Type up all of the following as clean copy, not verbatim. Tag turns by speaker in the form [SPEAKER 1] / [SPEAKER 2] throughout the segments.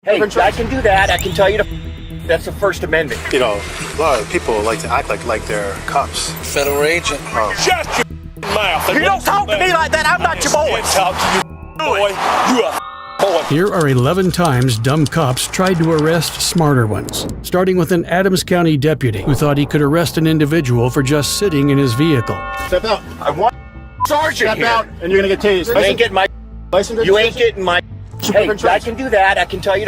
[SPEAKER 1] Hey, I can do that. I can tell you that's the First Amendment.
[SPEAKER 2] You know, a lot of people like to act like they're cops.
[SPEAKER 3] Federal agent.
[SPEAKER 2] Oh.
[SPEAKER 4] Shut your mouth.
[SPEAKER 1] You don't talk to me like that. I'm not your boy.
[SPEAKER 4] Talk to you, boy. You a boy.
[SPEAKER 5] Here are 11 times dumb cops tried to arrest smarter ones, starting with an Adams County deputy who thought he could arrest an individual for just sitting in his vehicle.
[SPEAKER 2] Step out.
[SPEAKER 1] I want sergeant
[SPEAKER 2] Step
[SPEAKER 1] here.
[SPEAKER 2] out, and you're gonna get tased.
[SPEAKER 1] You ain't getting my.
[SPEAKER 2] License
[SPEAKER 1] You ain't
[SPEAKER 2] registration?
[SPEAKER 1] getting my. Hey, I can do that. I can tell you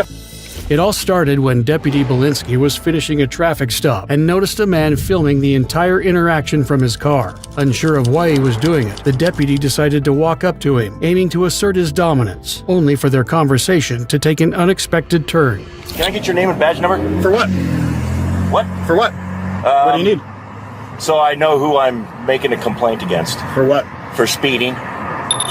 [SPEAKER 5] It all started when Deputy Belinsky was finishing a traffic stop and noticed a man filming the entire interaction from his car. Unsure of why he was doing it, the deputy decided to walk up to him, aiming to assert his dominance, only for their conversation to take an unexpected turn.
[SPEAKER 1] Can I get your name and badge number?
[SPEAKER 2] For what?
[SPEAKER 1] What?
[SPEAKER 2] For what? What do you need?
[SPEAKER 1] So I know who I'm making a complaint against.
[SPEAKER 2] For what?
[SPEAKER 1] For speeding.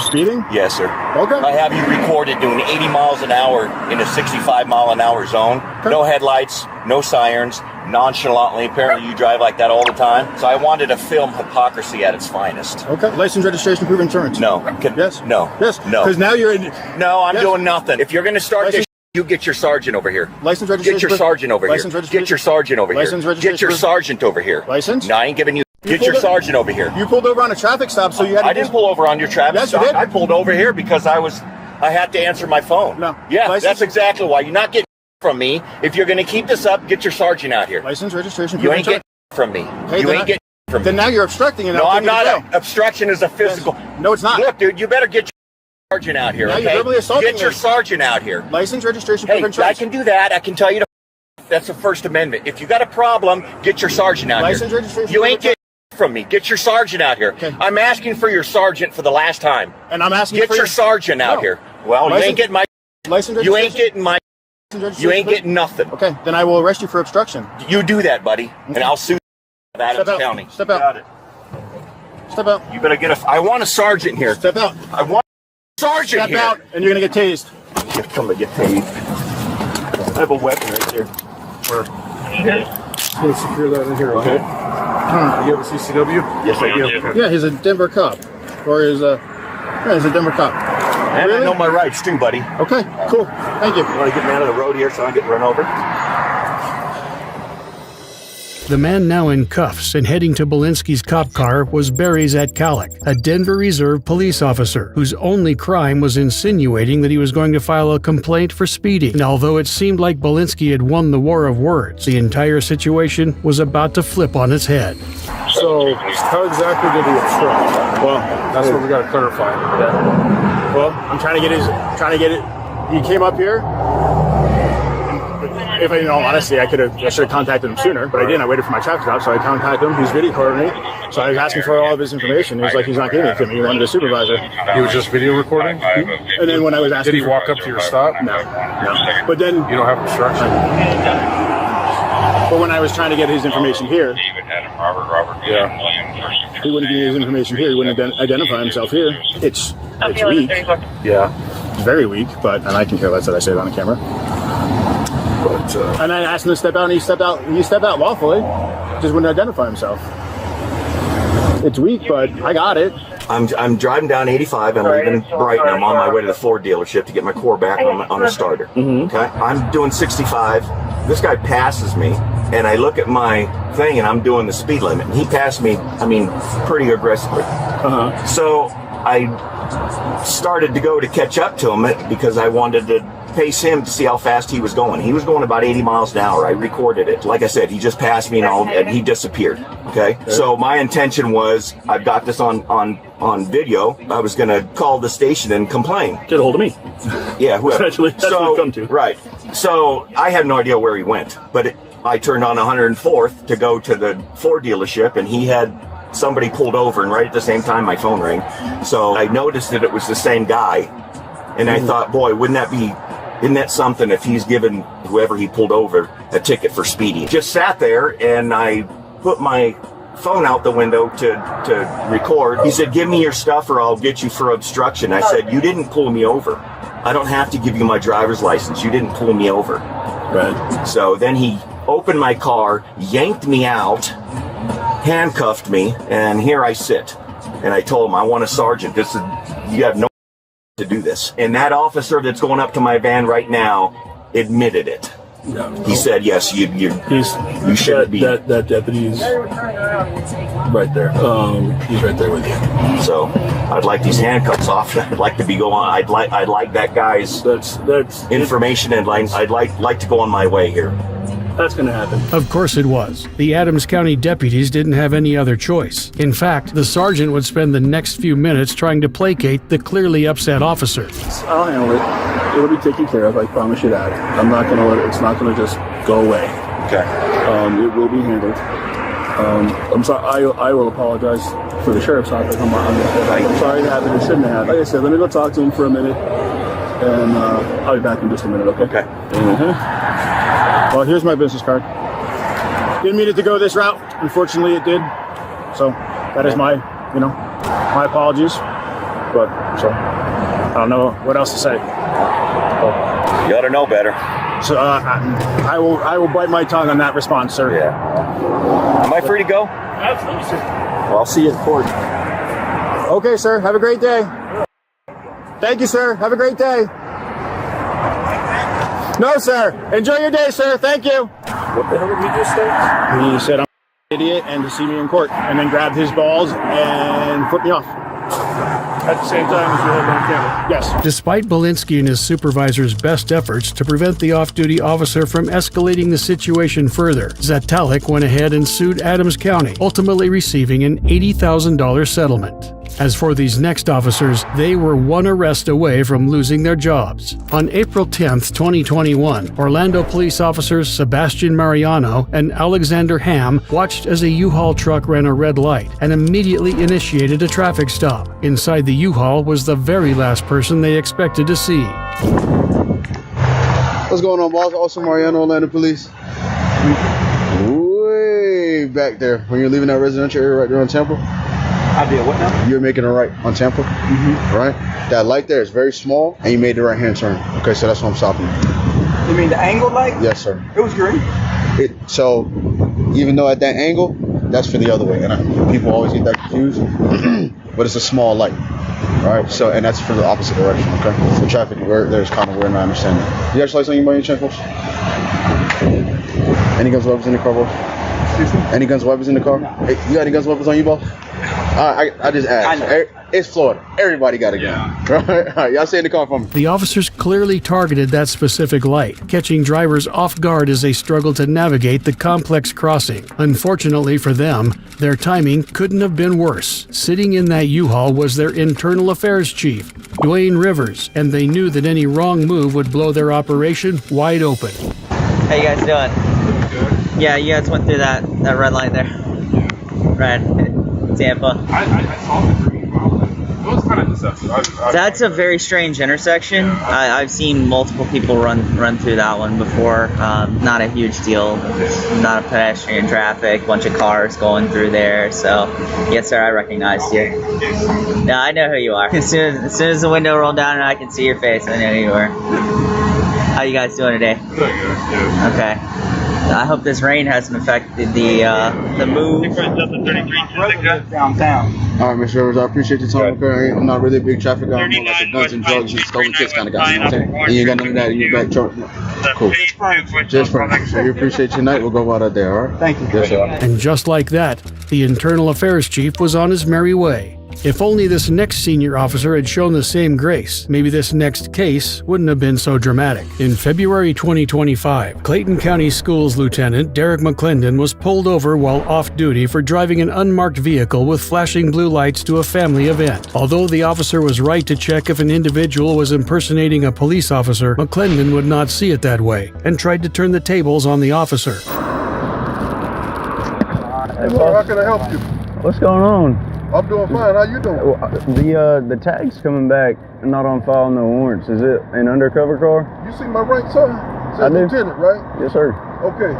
[SPEAKER 2] Speeding?
[SPEAKER 1] Yes, sir.
[SPEAKER 2] Okay.
[SPEAKER 1] I have you recorded doing 80 miles an hour in a 65-mile-an-hour zone.
[SPEAKER 2] Okay.
[SPEAKER 1] No headlights, no sirens, nonchalantly. Apparently you drive like that all the time. So I wanted to film hypocrisy at its finest.
[SPEAKER 2] Okay. License, registration, proof of insurance.
[SPEAKER 1] No.
[SPEAKER 2] Yes?
[SPEAKER 1] No.
[SPEAKER 2] Yes.
[SPEAKER 1] No.
[SPEAKER 2] Because now you're in.
[SPEAKER 1] No, I'm
[SPEAKER 2] Yes.
[SPEAKER 1] doing nothing. If you're going to start
[SPEAKER 2] License-
[SPEAKER 1] this, you get your sergeant over here.
[SPEAKER 2] License, registration.
[SPEAKER 1] Get your
[SPEAKER 2] proof-
[SPEAKER 1] sergeant over
[SPEAKER 2] License,
[SPEAKER 1] here.
[SPEAKER 2] registration.
[SPEAKER 1] Get your sergeant over
[SPEAKER 2] License,
[SPEAKER 1] here.
[SPEAKER 2] registration,
[SPEAKER 1] Get your
[SPEAKER 2] proof-
[SPEAKER 1] sergeant over here.
[SPEAKER 2] License?
[SPEAKER 1] No, I ain't giving you.
[SPEAKER 2] You
[SPEAKER 1] Get your
[SPEAKER 2] pulled it-
[SPEAKER 1] sergeant over here.
[SPEAKER 2] You pulled over on a traffic stop, so you had to.
[SPEAKER 1] I didn't pull over on your traffic
[SPEAKER 2] Yes, you
[SPEAKER 1] stop.
[SPEAKER 2] did.
[SPEAKER 1] I pulled over here because I had to answer my phone.
[SPEAKER 2] No.
[SPEAKER 1] Yeah,
[SPEAKER 2] License?
[SPEAKER 1] that's exactly why. You're not getting from me. If you're going to keep this up, get your sergeant out here.
[SPEAKER 2] License, registration, proof
[SPEAKER 1] You
[SPEAKER 2] of
[SPEAKER 1] ain't getting
[SPEAKER 2] insurance.
[SPEAKER 1] from me.
[SPEAKER 2] Hey,
[SPEAKER 1] You
[SPEAKER 2] then
[SPEAKER 1] ain't getting from
[SPEAKER 2] Then
[SPEAKER 1] me.
[SPEAKER 2] now you're obstructing and
[SPEAKER 1] No, I'm
[SPEAKER 2] telling you to
[SPEAKER 1] not.
[SPEAKER 2] go.
[SPEAKER 1] Obstruction is a physical.
[SPEAKER 2] No, it's not.
[SPEAKER 1] Look, dude, you better get your sergeant out here.
[SPEAKER 2] Now
[SPEAKER 1] Okay?
[SPEAKER 2] you're verbally assaulting
[SPEAKER 1] Get your
[SPEAKER 2] me.
[SPEAKER 1] sergeant out here.
[SPEAKER 2] License, registration,
[SPEAKER 1] Hey,
[SPEAKER 2] proof of insurance.
[SPEAKER 1] I can do that. I can tell you that's the First Amendment. If you got a problem, get your sergeant out
[SPEAKER 2] License,
[SPEAKER 1] here.
[SPEAKER 2] registration,
[SPEAKER 1] You
[SPEAKER 2] proof
[SPEAKER 1] ain't
[SPEAKER 2] of
[SPEAKER 1] getting from me. Get your sergeant out here.
[SPEAKER 2] Okay.
[SPEAKER 1] I'm asking for your sergeant for the last time.
[SPEAKER 2] And I'm asking
[SPEAKER 1] Get
[SPEAKER 2] for
[SPEAKER 1] your sergeant out
[SPEAKER 2] No.
[SPEAKER 1] here. Well, you
[SPEAKER 2] License-
[SPEAKER 1] ain't getting my.
[SPEAKER 2] license.
[SPEAKER 1] You ain't
[SPEAKER 2] registration,
[SPEAKER 1] getting my.
[SPEAKER 2] registration,
[SPEAKER 1] You ain't
[SPEAKER 2] proof-
[SPEAKER 1] getting nothing.
[SPEAKER 2] Okay, then I will arrest you for obstruction.
[SPEAKER 1] You do that, buddy, and I'll sue Adams
[SPEAKER 2] Step out.
[SPEAKER 1] County.
[SPEAKER 2] Step out.
[SPEAKER 1] Got it.
[SPEAKER 2] Step out.
[SPEAKER 1] You better get a. I want a sergeant here.
[SPEAKER 2] Step out.
[SPEAKER 1] I want a sergeant
[SPEAKER 2] Step
[SPEAKER 1] here.
[SPEAKER 2] out, and you're gonna get tased.
[SPEAKER 1] Come to get paid. I have a weapon right here. Where?
[SPEAKER 2] We'll secure that in here, okay?
[SPEAKER 4] You have a CCW?
[SPEAKER 1] Yes, I do.
[SPEAKER 2] Yeah, he's a Denver cop, or he's a Denver cop.
[SPEAKER 1] And
[SPEAKER 2] Really?
[SPEAKER 1] I know my rights too, buddy.
[SPEAKER 2] Okay, cool. Thank you.
[SPEAKER 1] You want to get me out of the road here so I don't get run over?
[SPEAKER 5] The man now in cuffs and heading to Belinsky's cop car was Barry Zatkalik, a Denver Reserve police officer whose only crime was insinuating that he was going to file a complaint for speeding. And although it seemed like Belinsky had won the war of words, the entire situation was about to flip on its head.
[SPEAKER 4] So, how exactly did he obstruct?
[SPEAKER 2] Well,
[SPEAKER 4] That's what we got to clarify.
[SPEAKER 2] well, I'm trying to get it. He came up here. If in all honesty, I should have contacted him sooner, but I didn't. I waited for my traffic stop, so I contacted him. He's video recording me, so I was asking for all of his information. He was like, he's not giving it to me. He wanted a supervisor.
[SPEAKER 4] He was just video recording?
[SPEAKER 2] And then when I was asking,
[SPEAKER 4] Did he walk up to your stop?
[SPEAKER 2] No. But then,
[SPEAKER 4] You don't have obstruction?
[SPEAKER 2] but when I was trying to get his information here,
[SPEAKER 4] Yeah.
[SPEAKER 2] he wouldn't give me his information here. He wouldn't identify himself here. It's weak.
[SPEAKER 4] Yeah.
[SPEAKER 2] It's very weak, and I can care less that I say it on the camera.
[SPEAKER 4] But,
[SPEAKER 2] And I asked him to step out, and he stepped out. He stepped out lawfully, just wouldn't identify himself. It's weak, but I got it.
[SPEAKER 1] I'm driving down 85. I'm leaving Brighton. I'm on my way to the Ford dealership to get my core back on the starter. Okay, I'm doing 65. This guy passes me, and I look at my thing, and I'm doing the speed limit. And he passed me, pretty aggressively. So I started to go to catch up to him because I wanted to pace him to see how fast he was going. He was going about 80 miles an hour. I recorded it. Like I said, he just passed me and he disappeared. Okay? So my intention was, I've got this on video. I was going to call the station and complain.
[SPEAKER 2] Get a hold of me.
[SPEAKER 1] Yeah, whoever.
[SPEAKER 2] Essentially, that's what we've come to.
[SPEAKER 1] Right. So I had no idea where he went, but I turned on 104th to go to the Ford dealership, and he had somebody pulled over, and right at the same time my phone rang. So I noticed that it was the same guy, and I thought, boy, isn't that something if he's given whoever he pulled over a ticket for speeding? Just sat there, and I put my phone out the window to record. He said, give me your stuff or I'll get you for obstruction. I said, you didn't pull me over. I don't have to give you my driver's license. You didn't pull me over.
[SPEAKER 2] Right.
[SPEAKER 1] So then he opened my car, yanked me out, handcuffed me, and here I sit. And I told him, I want a sergeant. You have no to do this. And that officer that's going up to my van right now admitted it.
[SPEAKER 4] No.
[SPEAKER 1] He said, yes, you shouldn't be.
[SPEAKER 4] That deputy's right there. He's right there with you.
[SPEAKER 1] So I'd like these handcuffs off. I'd like to be going. I'd like that guy's
[SPEAKER 4] That's
[SPEAKER 1] information, and I'd like to go on my way here.
[SPEAKER 4] That's going to happen.
[SPEAKER 5] Of course it was. The Adams County deputies didn't have any other choice. In fact, the sergeant would spend the next few minutes trying to placate the clearly upset officer.
[SPEAKER 4] I'll handle it. It'll be taken care of. I promise you that. I'm not going to let it. It's not going to just go away.
[SPEAKER 1] Okay.
[SPEAKER 4] It will be handled. I'm sorry. I will apologize for the sheriff's office. I'm sorry it happened. It shouldn't have happened. Like I said, let me go talk to him for a minute, and I'll be back in just a minute. Okay.
[SPEAKER 1] Okay.
[SPEAKER 4] Well, here's my business card. Didn't mean it to go this route. Unfortunately, it did. So that is my apologies. But so I don't know what else to say.
[SPEAKER 1] You ought to know better.
[SPEAKER 4] So I will bite my tongue on that response, sir.
[SPEAKER 1] Yeah. Am I free to go?
[SPEAKER 4] Absolutely, sir.
[SPEAKER 1] Well, I'll see you at court.
[SPEAKER 4] Okay, sir. Have a great day. Thank you, sir. Have a great day. No, sir. Enjoy your day, sir. Thank you. What the hell did he just say? He said I'm an idiot and to see me in court, and then grabbed his balls and flipped me off. At the same time as you had on camera. Yes.
[SPEAKER 5] Despite Belinsky and his supervisor's best efforts to prevent the off-duty officer from escalating the situation further, Zatalik went ahead and sued Adams County, ultimately receiving an $80,000 settlement. As for these next officers, they were one arrest away from losing their jobs. On April 10, 2021, Orlando police officers Sebastian Mariano and Alexander Ham watched as a U-Haul truck ran a red light and immediately initiated a traffic stop. Inside the U-Haul was the very last person they expected to see.
[SPEAKER 3] What's going on, boss? Officer Mariano, Orlando Police. Way back there, when you're leaving that residential area right there on Temple.
[SPEAKER 6] I did what now?
[SPEAKER 3] You're making a right on Temple, right? That light there is very small, and you made the right-hand turn. Okay, so that's why I'm stopping you.
[SPEAKER 6] You mean the angle light?
[SPEAKER 3] Yes, sir.
[SPEAKER 6] It was green.
[SPEAKER 3] So, even though at that angle, that's for the other way, and people always get that confused. But it's a small light, all right? So, and that's for the opposite direction. Okay, the traffic there's kind of weird, and I understand that. You got your lights on you by any chance, boss? Any guns, weapons in the car, boss? Any guns, weapons in the car? Hey, you got any guns, weapons on you, boss? I just asked. It's Florida. Everybody got a gun. Right? All right, y'all stay in the car for me.
[SPEAKER 5] The officers clearly targeted that specific light, catching drivers off guard as they struggled to navigate the complex crossing. Unfortunately for them, their timing couldn't have been worse. Sitting in that U-Haul was their internal affairs chief, Dwayne Rivers, and they knew that any wrong move would blow their operation wide open.
[SPEAKER 7] How you guys doing? Good. Yeah, you guys went through that red light there. Right. Tampa.
[SPEAKER 8] I saw the green. It was kind of deceptive.
[SPEAKER 7] That's a very strange intersection. I've seen multiple people run through that one before. Not a huge deal. Not a pedestrian traffic. Bunch of cars going through there. So, yes, sir, I recognized you. No, I know who you are. As soon as the window rolled down and I can see your face, I know who you are. How you guys doing today?
[SPEAKER 8] Good.
[SPEAKER 7] Okay. I hope this rain hasn't affected the move.
[SPEAKER 6] Downtown.
[SPEAKER 3] All right, Mr. Rivers, I appreciate your time. Okay, I'm not really a big traffic guy. I'm more like a guns and drugs and stolen kids kind of guy. You know what I'm saying? And you ain't got none of that in your back truck. Cool. Just fine. So we appreciate your night. We'll go out there, all right?
[SPEAKER 6] Thank you.
[SPEAKER 3] Yes, sir.
[SPEAKER 5] And just like that, the internal affairs chief was on his merry way. If only this next senior officer had shown the same grace, maybe this next case wouldn't have been so dramatic. In February 2025, Clayton County Schools Lieutenant Derek McClendon was pulled over while off-duty for driving an unmarked vehicle with flashing blue lights to a family event. Although the officer was right to check if an individual was impersonating a police officer, McClendon would not see it that way and tried to turn the tables on the officer.
[SPEAKER 9] Hey, boss. How can I help you? What's going on? I'm doing fine. How you doing? The tag's coming back, not on file, no warrants. Is it an undercover car?
[SPEAKER 10] You see my rank, sir? It says lieutenant, right?
[SPEAKER 9] Yes, sir.
[SPEAKER 10] Okay.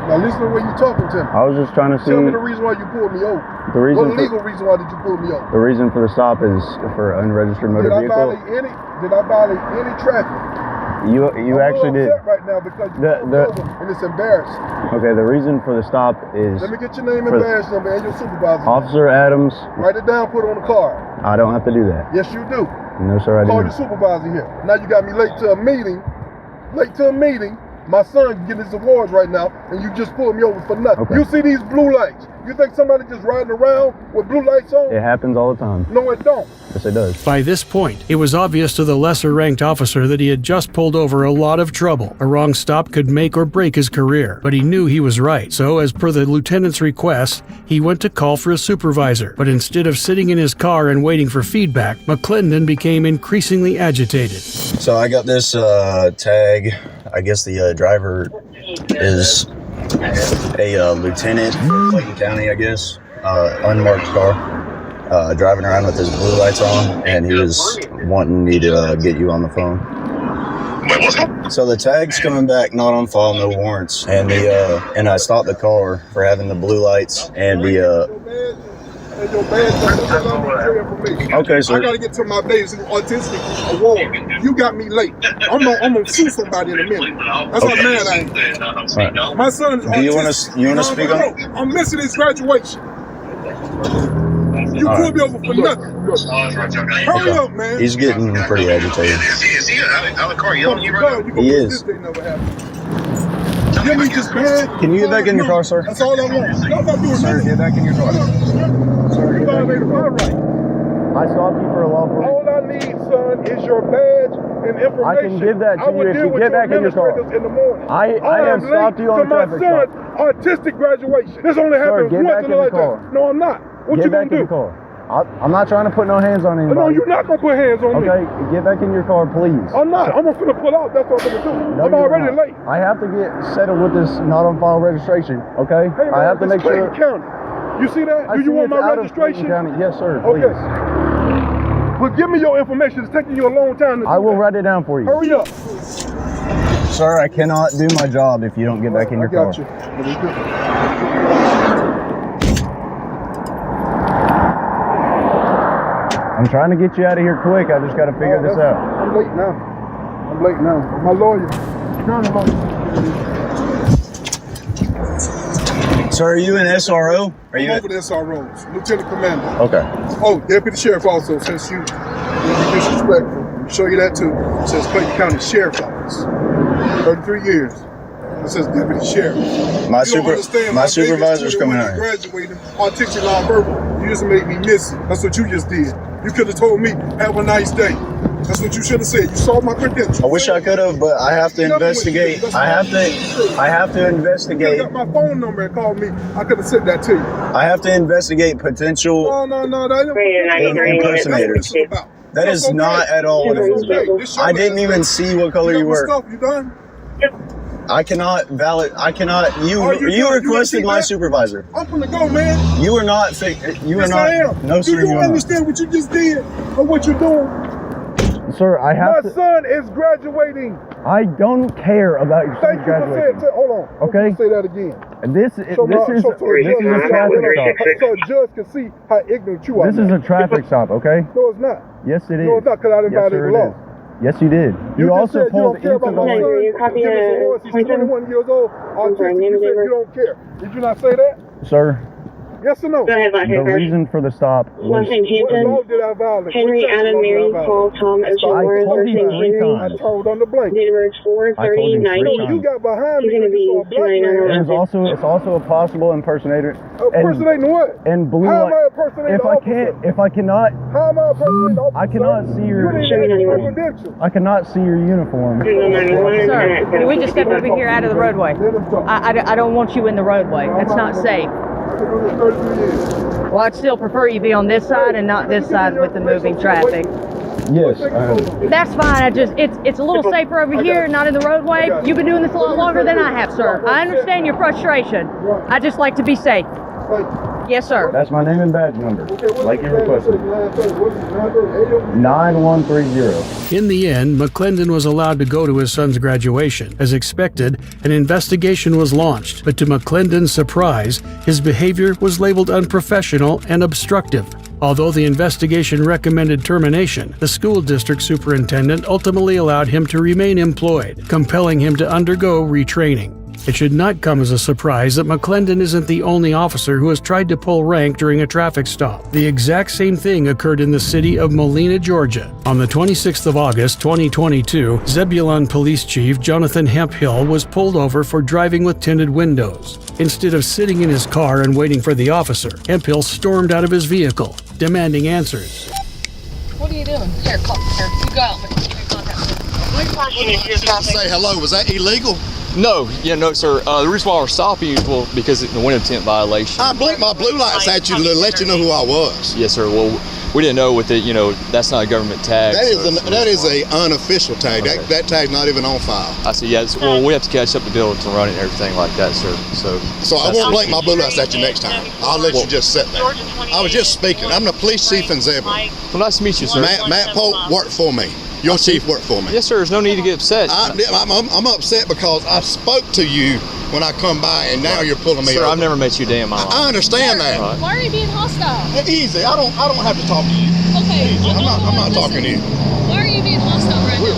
[SPEAKER 10] Now listen to the way you're talking to me.
[SPEAKER 9] I was just trying to see.
[SPEAKER 10] Tell me the reason why you pulled me over.
[SPEAKER 9] The reason.
[SPEAKER 10] What legal reason why did you pull me over?
[SPEAKER 9] The reason for the stop is for unregistered motor vehicle.
[SPEAKER 10] Did I violate any traffic?
[SPEAKER 9] You actually did.
[SPEAKER 10] I'm right now because you pulled me over and it's embarrassing.
[SPEAKER 9] Okay, the reason for the stop is.
[SPEAKER 10] Let me get your name and badge number and your supervisor.
[SPEAKER 9] Officer Adams.
[SPEAKER 10] Write it down, put it on the card.
[SPEAKER 9] I don't have to do that.
[SPEAKER 10] Yes, you do.
[SPEAKER 9] No, sir, I
[SPEAKER 10] Call
[SPEAKER 9] didn't.
[SPEAKER 10] your supervisor here. Now you got me late to a meeting late to a meeting. My son getting his awards right now, and you just pulled me over for nothing.
[SPEAKER 9] Okay.
[SPEAKER 10] You see these blue lights. You think somebody just riding around with blue lights on?
[SPEAKER 9] It happens all the time.
[SPEAKER 10] No, it don't.
[SPEAKER 9] Yes, it does.
[SPEAKER 5] By this point, it was obvious to the lesser-ranked officer that he had just pulled over a lot of trouble. A wrong stop could make or break his career, but he knew he was right. So, as per the lieutenant's request, he went to call for a supervisor. But instead of sitting in his car and waiting for feedback, McClendon became increasingly agitated.
[SPEAKER 9] So I got this tag. I guess the driver is a lieutenant from Clayton County, I guess. Unmarked car. Driving around with his blue lights on, and he was wanting me to get you on the phone. So the tag's coming back, not on file, no warrants, and and I stopped the car for having the blue lights and the. Okay, sir.
[SPEAKER 10] I gotta get to my baby's autistic award. You got me late. I'm gonna sue somebody in a minute. That's how mad I am.
[SPEAKER 9] Right.
[SPEAKER 10] My son is autistic.
[SPEAKER 9] Do you want to speak on?
[SPEAKER 10] No, I'm missing his graduation. You pulled me over for nothing. Hurry up, man.
[SPEAKER 9] He's getting pretty agitated.
[SPEAKER 11] Is he out of the car yelling at you right now?
[SPEAKER 9] He is.
[SPEAKER 10] Give me this bag.
[SPEAKER 9] Can you get back in your car, sir?
[SPEAKER 10] That's all I want. I'm not doing
[SPEAKER 9] Sir, get back in your car. Sir,
[SPEAKER 10] You
[SPEAKER 9] get back in
[SPEAKER 10] violated
[SPEAKER 9] your
[SPEAKER 10] my
[SPEAKER 9] car.
[SPEAKER 10] right.
[SPEAKER 9] I stopped you for a lawful reason.
[SPEAKER 10] All I need, son, is your badge and information.
[SPEAKER 9] I can give that to
[SPEAKER 10] I will
[SPEAKER 9] you if
[SPEAKER 10] deal
[SPEAKER 9] you
[SPEAKER 10] with
[SPEAKER 9] get back in your car.
[SPEAKER 10] administrators in the morning.
[SPEAKER 9] I have
[SPEAKER 10] am
[SPEAKER 9] stopped
[SPEAKER 10] late
[SPEAKER 9] you on
[SPEAKER 10] to my
[SPEAKER 9] traffic
[SPEAKER 10] son's
[SPEAKER 9] stop.
[SPEAKER 10] autistic graduation. This only happens
[SPEAKER 9] get
[SPEAKER 10] once
[SPEAKER 9] back
[SPEAKER 10] in
[SPEAKER 9] in
[SPEAKER 10] a
[SPEAKER 9] the car.
[SPEAKER 10] lifetime. No, I'm not. What
[SPEAKER 9] Get
[SPEAKER 10] you
[SPEAKER 9] back
[SPEAKER 10] gonna
[SPEAKER 9] in
[SPEAKER 10] do?
[SPEAKER 9] the car. I'm not trying to put no hands on anybody.
[SPEAKER 10] No, you're not gonna put hands on me.
[SPEAKER 9] Okay, get back in your car, please.
[SPEAKER 10] I'm not. I'm gonna pull out. That's what I'm gonna do.
[SPEAKER 9] No,
[SPEAKER 10] I'm
[SPEAKER 9] you're
[SPEAKER 10] already
[SPEAKER 9] not.
[SPEAKER 10] late.
[SPEAKER 9] I have to get settled with this not on file registration. Okay,
[SPEAKER 10] Hey, man,
[SPEAKER 9] I have to
[SPEAKER 10] it's
[SPEAKER 9] make sure.
[SPEAKER 10] Clayton County. You see that?
[SPEAKER 9] I
[SPEAKER 10] Do you
[SPEAKER 9] see
[SPEAKER 10] want
[SPEAKER 9] it's
[SPEAKER 10] my
[SPEAKER 9] out of
[SPEAKER 10] registration?
[SPEAKER 9] Clayton County. Yes, sir. Please.
[SPEAKER 10] Okay. But give me your information. It's taking you a long time to do
[SPEAKER 9] I will
[SPEAKER 10] that.
[SPEAKER 9] write it down for you.
[SPEAKER 10] Hurry up.
[SPEAKER 9] Sir, I cannot do my job if you don't get back in your car.
[SPEAKER 10] I got you.
[SPEAKER 9] I'm trying to get you out of here quick. I just got to figure this out.
[SPEAKER 10] I'm late now. I'm late now. My lawyer. County lawyer.
[SPEAKER 9] Sir, are you an SRO? Are you
[SPEAKER 10] I'm over the SROs. Lieutenant Commander.
[SPEAKER 9] Okay.
[SPEAKER 10] Oh, Deputy Sheriff also, since you be disrespectful. Let me show you that too. It says Clayton County Sheriff's Office. 33 years. It says Deputy Sheriff.
[SPEAKER 9] My
[SPEAKER 10] You don't understand,
[SPEAKER 9] my
[SPEAKER 10] baby's
[SPEAKER 9] supervisor's
[SPEAKER 10] 21
[SPEAKER 9] coming
[SPEAKER 10] and
[SPEAKER 9] out here.
[SPEAKER 10] graduating, autistic nonverbal. You just made me miss it. That's what you just did. You could have told me, have a nice day. That's what you should have said. You saw my credentials.
[SPEAKER 9] I wish I could have, but I have to investigate. I have to investigate.
[SPEAKER 10] You got my phone number and called me. I could have said that to you.
[SPEAKER 9] I have to investigate potential
[SPEAKER 10] No. That
[SPEAKER 9] impersonators. That is not at all what it is about. I didn't even see what color you were.
[SPEAKER 10] Stuff, you done?
[SPEAKER 9] I cannot valid. I cannot. You
[SPEAKER 10] done?
[SPEAKER 9] requested
[SPEAKER 10] You
[SPEAKER 9] my
[SPEAKER 10] want
[SPEAKER 9] supervisor.
[SPEAKER 10] I'm gonna go, man.
[SPEAKER 9] You are not fake. You are
[SPEAKER 10] Yes,
[SPEAKER 9] not.
[SPEAKER 10] I am.
[SPEAKER 9] No, sir.
[SPEAKER 10] Do you
[SPEAKER 9] You are not.
[SPEAKER 10] understand what you just did or what you're doing?
[SPEAKER 9] Sir, I have
[SPEAKER 10] My
[SPEAKER 9] to.
[SPEAKER 10] son is graduating.
[SPEAKER 9] I don't care about your son's
[SPEAKER 10] Thank you for
[SPEAKER 9] graduation.
[SPEAKER 10] saying. Hold on.
[SPEAKER 9] Okay.
[SPEAKER 10] Say that again.
[SPEAKER 9] This is a traffic stop.
[SPEAKER 10] So a judge can see how ignorant you are.
[SPEAKER 9] This is a traffic stop, okay?
[SPEAKER 10] No, it's not.
[SPEAKER 9] Yes, it is.
[SPEAKER 10] No, it's not, because I didn't violate the law.
[SPEAKER 9] Yes, you did. You
[SPEAKER 10] just
[SPEAKER 9] also
[SPEAKER 10] said
[SPEAKER 9] pulled
[SPEAKER 10] you don't care
[SPEAKER 9] into
[SPEAKER 10] about my
[SPEAKER 9] the
[SPEAKER 10] son.
[SPEAKER 9] lane.
[SPEAKER 10] Give us a voice. He's 21 years old. Autistic. You said you don't care. Did you not say that?
[SPEAKER 9] Sir,
[SPEAKER 10] Yes or no?
[SPEAKER 12] Go ahead,
[SPEAKER 9] the reason for the stop was...
[SPEAKER 12] Last name
[SPEAKER 10] What law
[SPEAKER 12] Hampton.
[SPEAKER 10] did I violate?
[SPEAKER 12] Henry
[SPEAKER 10] What section
[SPEAKER 12] Adam
[SPEAKER 10] law did
[SPEAKER 12] Mary
[SPEAKER 10] I violate?
[SPEAKER 12] Paul Tom Ocean Warren
[SPEAKER 9] told you
[SPEAKER 12] Thursday
[SPEAKER 9] 3
[SPEAKER 12] Henry.
[SPEAKER 10] I
[SPEAKER 9] times.
[SPEAKER 10] told on the blank.
[SPEAKER 12] Date of birth
[SPEAKER 9] I told you
[SPEAKER 12] 4/30/19.
[SPEAKER 9] 3 times.
[SPEAKER 10] You got behind
[SPEAKER 12] He's
[SPEAKER 10] me.
[SPEAKER 12] gonna be
[SPEAKER 10] You saw a black
[SPEAKER 12] 29
[SPEAKER 10] man.
[SPEAKER 9] It's also a possible impersonator.
[SPEAKER 10] Impersonating what?
[SPEAKER 9] And blue
[SPEAKER 10] How am I
[SPEAKER 9] light.
[SPEAKER 10] impersonating
[SPEAKER 9] If
[SPEAKER 10] the
[SPEAKER 9] I
[SPEAKER 10] officer?
[SPEAKER 9] can't, if I cannot,
[SPEAKER 10] How am I impersonating the officer?
[SPEAKER 9] I cannot see your...
[SPEAKER 10] You
[SPEAKER 12] Show me
[SPEAKER 10] didn't have
[SPEAKER 12] 91.
[SPEAKER 10] credentials.
[SPEAKER 9] I cannot see your uniform.
[SPEAKER 13] Sir, can we just step over here out of the roadway? I don't want you in the roadway. That's not safe.
[SPEAKER 10] I've been doing this 33 years.
[SPEAKER 13] Well, I'd still prefer you be on this side and not this side with the moving traffic.
[SPEAKER 9] Yes,
[SPEAKER 13] That's fine. It's a little safer over here, not in the roadway. You've been doing this a lot longer than I have, sir. I understand your frustration. I just like to be safe. Yes, sir.
[SPEAKER 9] that's my name and badge number, like you requested. 9130.
[SPEAKER 5] In the end, McClendon was allowed to go to his son's graduation. As expected, an investigation was launched, but to McClendon's surprise, his behavior was labeled unprofessional and obstructive. Although the investigation recommended termination, the school district superintendent ultimately allowed him to remain employed, compelling him to undergo retraining. It should not come as a surprise that McClendon isn't the only officer who has tried to pull rank during a traffic stop. The exact same thing occurred in the city of Molina, Georgia. On the 26th of August, 2022, Zebulon Police Chief Jonathan Hemphill was pulled over for driving with tinted windows. Instead of sitting in his car and waiting for the officer, Hemphill stormed out of his vehicle, demanding answers.
[SPEAKER 12] What are you doing? Here, you go out.
[SPEAKER 11] Say hello. Was that illegal?
[SPEAKER 14] No, no, sir. The reason why we're stopping you is because it's a window tint violation.
[SPEAKER 11] I blinked my blue lights at you to let you know who I was.
[SPEAKER 14] Yes, sir. Well, we didn't know with it. That's not a government tag.
[SPEAKER 11] That is a unofficial tag. Okay. That tag's not even on file.
[SPEAKER 14] I see. Yes. Well, we have to catch up the bill to run it and everything like that, sir. So
[SPEAKER 11] I won't blink my blue lights at you next time. I'll let you just sit there. I was just speaking. I'm the police chief in Zebulon.
[SPEAKER 14] Well, nice to meet you, sir.
[SPEAKER 11] Matt Pope worked for me. Your chief worked for me.
[SPEAKER 14] Yes, sir. There's no need to get upset.
[SPEAKER 11] I'm upset because I spoke to you when I come by, and now you're pulling me over.
[SPEAKER 14] Sir, I've never met you a day in my life.
[SPEAKER 11] I understand that.
[SPEAKER 12] Why are you being hostile?
[SPEAKER 11] Easy. I don't have to talk to you.
[SPEAKER 12] Okay.
[SPEAKER 11] Easy. I'm not talking to you.
[SPEAKER 12] Why are you being hostile right now?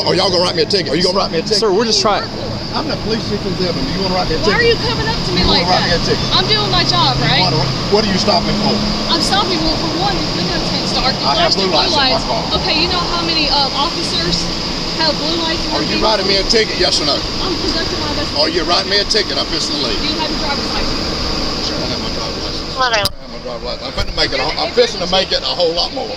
[SPEAKER 11] Are y'all gonna write me a ticket? Are you gonna write me a ticket?
[SPEAKER 14] Sir, we're just trying.
[SPEAKER 11] I'm the police chief in Zebulon. Do you want to write me a ticket?
[SPEAKER 12] Why are you coming up to me like
[SPEAKER 11] write me a
[SPEAKER 12] that?
[SPEAKER 11] ticket?
[SPEAKER 12] I'm doing my job, right?
[SPEAKER 11] What are you stopping for?
[SPEAKER 12] I'm stopping for one. These window tints dark.
[SPEAKER 11] I have blue lights in my car.
[SPEAKER 12] Okay, you know how many officers have blue lights in their
[SPEAKER 11] Are you
[SPEAKER 12] vehicle?
[SPEAKER 11] writing me a ticket? Yes or no?
[SPEAKER 12] I'm conducting my investigation.
[SPEAKER 11] Are you writing me a ticket? I'm fixing to leave.
[SPEAKER 12] Do you have your driver's license?
[SPEAKER 11] Sure, I have my driver's license. I have my driver's license. I'm fixing to make it a whole lot more.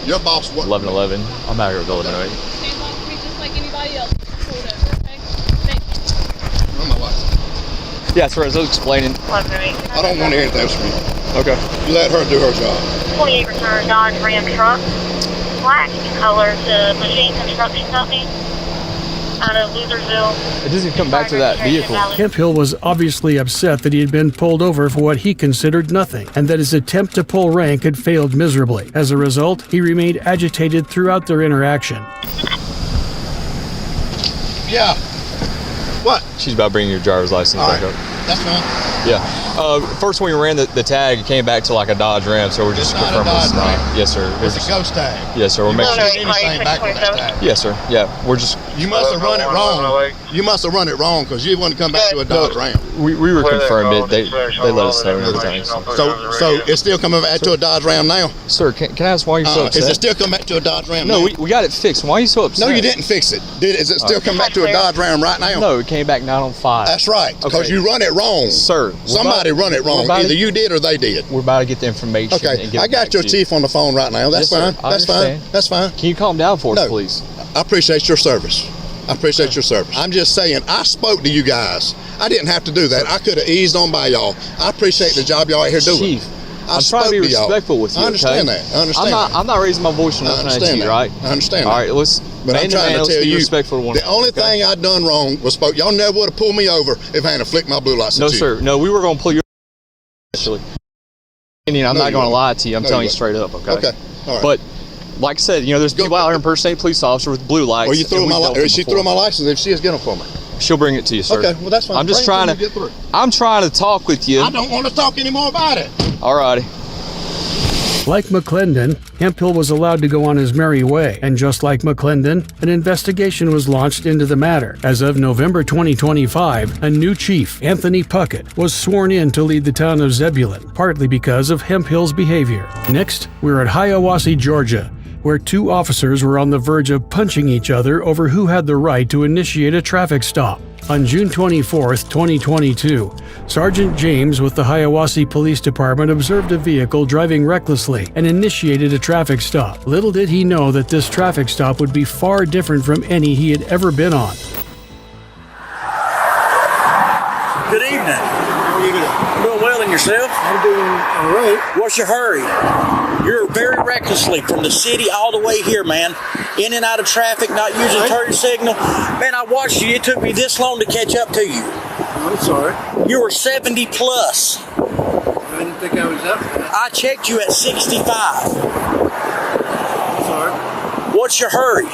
[SPEAKER 11] Your boss what?
[SPEAKER 14] 1111. I'm out here with Illinois.
[SPEAKER 12] Stand by for me just like anybody else. Pull it over, okay? Thank you.
[SPEAKER 11] Where's my license?
[SPEAKER 14] Yeah, sir. As I was explaining.
[SPEAKER 11] I don't want to hear anything from you.
[SPEAKER 14] Okay.
[SPEAKER 11] You let her do her job.
[SPEAKER 15] 28 return Dodge Ram truck. Black color to Machine Construction Company. Out of Losersville.
[SPEAKER 14] It doesn't come back to that vehicle.
[SPEAKER 5] Hemphill was obviously upset that he had been pulled over for what he considered nothing, and that his attempt to pull rank had failed miserably. As a result, he remained agitated throughout their interaction.
[SPEAKER 11] Yeah. What?
[SPEAKER 14] She's about bringing your driver's license back up.
[SPEAKER 11] That's fine.
[SPEAKER 14] Yeah. First when we ran the tag, it came back to like a Dodge Ram, so we're just confirming it's not. Yes, sir.
[SPEAKER 11] It's a ghost tag.
[SPEAKER 14] Yes, sir. We're making
[SPEAKER 11] anything back with that tag.
[SPEAKER 14] Yes, sir. Yeah, we're just.
[SPEAKER 11] You must have run it wrong. You must have run it wrong because you wouldn't come back to a Dodge Ram.
[SPEAKER 14] We were confirmed it. They let us know and everything.
[SPEAKER 11] So it's still coming back to a Dodge Ram now?
[SPEAKER 14] Sir, can I ask why you're so upset?
[SPEAKER 11] Is it still coming back to a Dodge Ram now?
[SPEAKER 14] No, we got it fixed. Why are you so upset?
[SPEAKER 11] No, you didn't fix it. Is it still coming back to a Dodge Ram right now?
[SPEAKER 14] No, it came back not on file.
[SPEAKER 11] That's right, because you run it wrong.
[SPEAKER 14] Sir.
[SPEAKER 11] Somebody run it wrong. Either you did or they did.
[SPEAKER 14] We're about to get the information.
[SPEAKER 11] Okay, I got your chief on the phone right now. That's fine. That's fine. That's fine.
[SPEAKER 14] Can you calm down for us, please?
[SPEAKER 11] I appreciate your service. I appreciate your service. I'm just saying, I spoke to you guys. I didn't have to do that. I could have eased on by y'all. I appreciate the job y'all out here doing.
[SPEAKER 14] Chief, I'm trying to be respectful with you.
[SPEAKER 11] I understand that. I understand.
[SPEAKER 14] I'm not raising my voice or nothing at you, right?
[SPEAKER 11] I understand.
[SPEAKER 14] All right, let's.
[SPEAKER 11] But I'm trying to tell you,
[SPEAKER 14] respectful to one
[SPEAKER 11] the only thing I done wrong was spoke. Y'all never would have pulled me over if I hadn't flicked my blue lights.
[SPEAKER 14] No, sir. No, we were going to pull your. Actually, I'm not going to lie to you. I'm telling you straight up. Okay.
[SPEAKER 11] Okay. All right.
[SPEAKER 14] But. Like I said, there's people out here impersonating police officer with blue lights.
[SPEAKER 11] Or you threw my license. She threw my license. If she is getting them for me,
[SPEAKER 14] she'll bring it to you, sir.
[SPEAKER 11] Okay, well that's fine.
[SPEAKER 14] I'm just trying to. I'm trying to talk with you.
[SPEAKER 11] I don't want to talk anymore about it.
[SPEAKER 14] Alrighty.
[SPEAKER 5] Like McClendon, Hemphill was allowed to go on his merry way, and just like McClendon, an investigation was launched into the matter. As of November 2025, a new chief, Anthony Puckett, was sworn in to lead the town of Zebulon, partly because of Hemphill's behavior. Next, we're at Hiawassee, Georgia, where two officers were on the verge of punching each other over who had the right to initiate a traffic stop. On June 24, 2022, Sergeant James with the Hiawassee Police Department observed a vehicle driving recklessly and initiated a traffic stop. Little did he know that this traffic stop would be far different from any he had ever been on.
[SPEAKER 16] Good evening. How are you doing? Well, and yourself?
[SPEAKER 10] I'm doing all right.
[SPEAKER 16] What's your hurry? You're very recklessly from the city all the way here, man. In and out of traffic, not using turn signal. Man, I watched you. It took me this long to catch up to you.
[SPEAKER 10] I'm sorry.
[SPEAKER 16] You were 70 plus.
[SPEAKER 10] I didn't think I was up there.
[SPEAKER 16] I checked you at 65.
[SPEAKER 10] I'm sorry.
[SPEAKER 16] What's your hurry?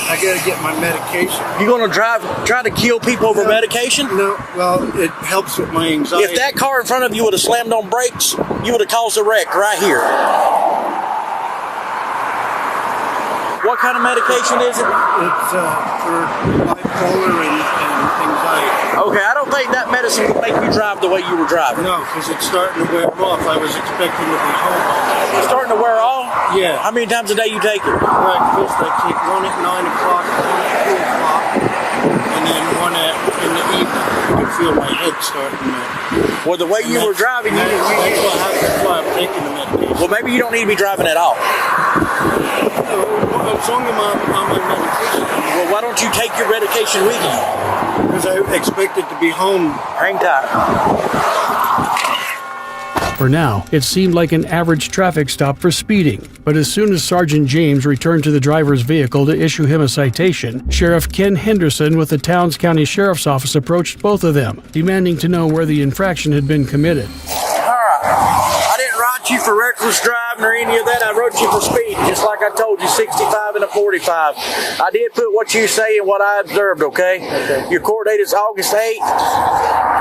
[SPEAKER 10] I gotta get my medication.
[SPEAKER 16] You gonna try to kill people over medication?
[SPEAKER 10] No, well, it helps with my anxiety.
[SPEAKER 16] If that car in front of you would have slammed on brakes, you would have caused a wreck right here. What kind of medication is it?
[SPEAKER 17] It's for bipolar and anxiety.
[SPEAKER 16] Okay, I don't think that medicine would make you drive the way you were driving.
[SPEAKER 17] No, because it's starting to wear off. I was expecting to be home.
[SPEAKER 16] It's starting to wear off?
[SPEAKER 17] Yeah.
[SPEAKER 16] How many times a day you take it?
[SPEAKER 17] Breakfast, I take one at 9 o'clock, one at 2 o'clock, and then one in the evening. I can feel my head starting to...
[SPEAKER 16] Well, the way you were driving,
[SPEAKER 17] that's why I'm taking the medication.
[SPEAKER 16] Well, maybe you don't need to be driving at all.
[SPEAKER 17] As long as I'm on my medication.
[SPEAKER 16] Well, why don't you take your medication with you?
[SPEAKER 17] Because I expected to be home.
[SPEAKER 16] Hang tight.
[SPEAKER 5] For now, it seemed like an average traffic stop for speeding, but as soon as Sergeant James returned to the driver's vehicle to issue him a citation, Sheriff Ken Henderson with the Towns County Sheriff's Office approached both of them, demanding to know where the infraction had been committed.
[SPEAKER 16] I didn't write you for reckless driving or any of that. I wrote you for speeding, just like I told you, 65 and a 45. I did put what you say and what I observed, okay? Your court date is August 8th,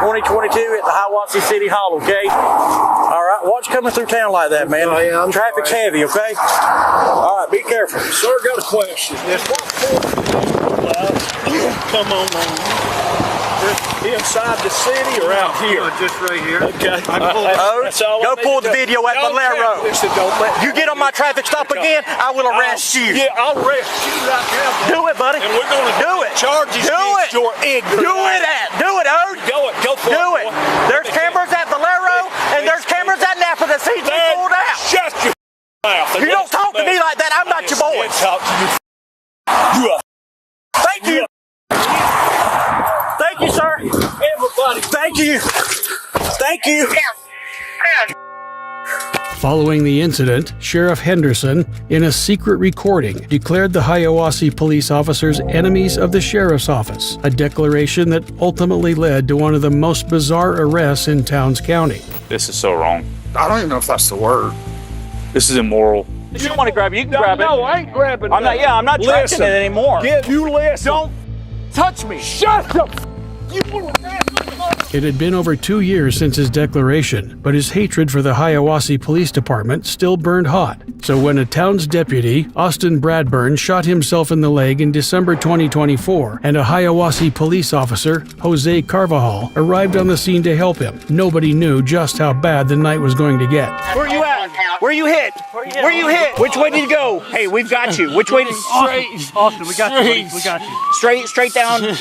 [SPEAKER 16] 2022 at the Hiawassee City Hall, okay? All right, watch coming through town like that, man.
[SPEAKER 17] Oh, yeah,
[SPEAKER 16] Traffic's heavy, okay? All right, be careful.
[SPEAKER 17] Sir, got a question. Yes, come on.
[SPEAKER 16] Inside the city or out here?
[SPEAKER 17] Just right here.
[SPEAKER 16] Okay. Go pull the video at Valero. You get on my traffic stop again, I will arrest you.
[SPEAKER 17] Yeah, I'll arrest you right now.
[SPEAKER 16] Do it, buddy.
[SPEAKER 17] And we're going to
[SPEAKER 16] do it.
[SPEAKER 17] Charges
[SPEAKER 16] do it.
[SPEAKER 17] Your ignorance.
[SPEAKER 16] Do it, Ode.
[SPEAKER 17] Go for it.
[SPEAKER 16] Do it. There's cameras at Valero and there's cameras at Napa that sees me pulled out.
[SPEAKER 17] Shut your mouth.
[SPEAKER 16] You don't talk to me like that. I'm not your boy.
[SPEAKER 17] Talk to you.
[SPEAKER 16] Thank you. Thank you, sir.
[SPEAKER 17] Everybody.
[SPEAKER 16] Thank you. Thank you.
[SPEAKER 5] Following the incident, Sheriff Henderson, in a secret recording, declared the Hiawassee police officers enemies of the Sheriff's Office, a declaration that ultimately led to one of the most bizarre arrests in Towns County.
[SPEAKER 18] This is so wrong.
[SPEAKER 10] I don't even know if that's the word.
[SPEAKER 18] This is immoral.
[SPEAKER 14] If you don't want to grab it, you can grab it.
[SPEAKER 17] No, I ain't grabbing
[SPEAKER 14] I'm not. Yeah, I'm not tracking it anymore.
[SPEAKER 17] You listen.
[SPEAKER 14] Don't touch me.
[SPEAKER 17] Shut up. You want to
[SPEAKER 5] It had been over 2 years since his declaration, but his hatred for the Hiawassee Police Department still burned hot. So when a Towns deputy, Austin Bradburn, shot himself in the leg in December 2024, and a Hiawassee police officer, Jose Carvajal, arrived on the scene to help him, nobody knew just how bad the night was going to get.
[SPEAKER 16] Where you at? Where you hit? Where you hit? Which way did you go? Hey, we've got you. Which way did
[SPEAKER 17] Austin, we got you, buddy. We got you.
[SPEAKER 16] Straight down.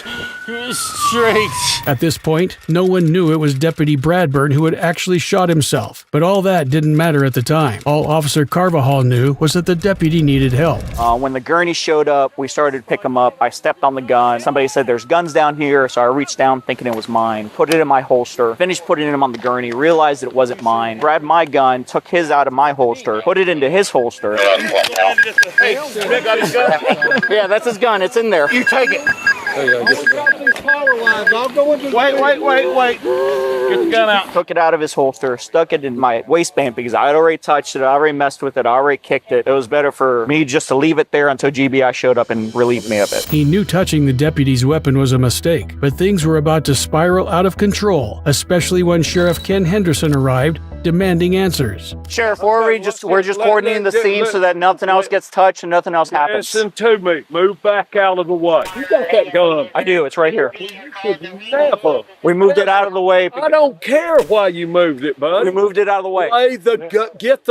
[SPEAKER 17] Straight.
[SPEAKER 5] At this point, no one knew it was Deputy Bradburn who had actually shot himself, but all that didn't matter at the time. All Officer Carvajal knew was that the deputy needed help.
[SPEAKER 19] When the gurney showed up, we started to pick him up. I stepped on the gun. Somebody said there's guns down here, so I reached down thinking it was mine, put it in my holster, finished putting him on the gurney, realized it wasn't mine, grabbed my gun, took his out of my holster, put it into his holster.
[SPEAKER 17] Hey, Rick got his gun?
[SPEAKER 19] Yeah, that's his gun. It's in there.
[SPEAKER 17] You take it. Wait. Get the gun out.
[SPEAKER 19] Took it out of his holster, stuck it in my waistband because I had already touched it, I already messed with it, I already kicked it. It was better for me just to leave it there until GBI showed up and relieved me of it.
[SPEAKER 5] He knew touching the deputy's weapon was a mistake, but things were about to spiral out of control, especially when Sheriff Ken Henderson arrived, demanding answers.
[SPEAKER 19] Sheriff, we're just coordinating the scene so that nothing else gets touched and nothing else happens.
[SPEAKER 17] Listen to me. Move back out of the way. You got that gun.
[SPEAKER 19] I do. It's right here.
[SPEAKER 17] You should be careful.
[SPEAKER 19] We moved it out of the way.
[SPEAKER 17] I don't care why you moved it, bud.
[SPEAKER 19] We moved it out of the way.
[SPEAKER 17] Get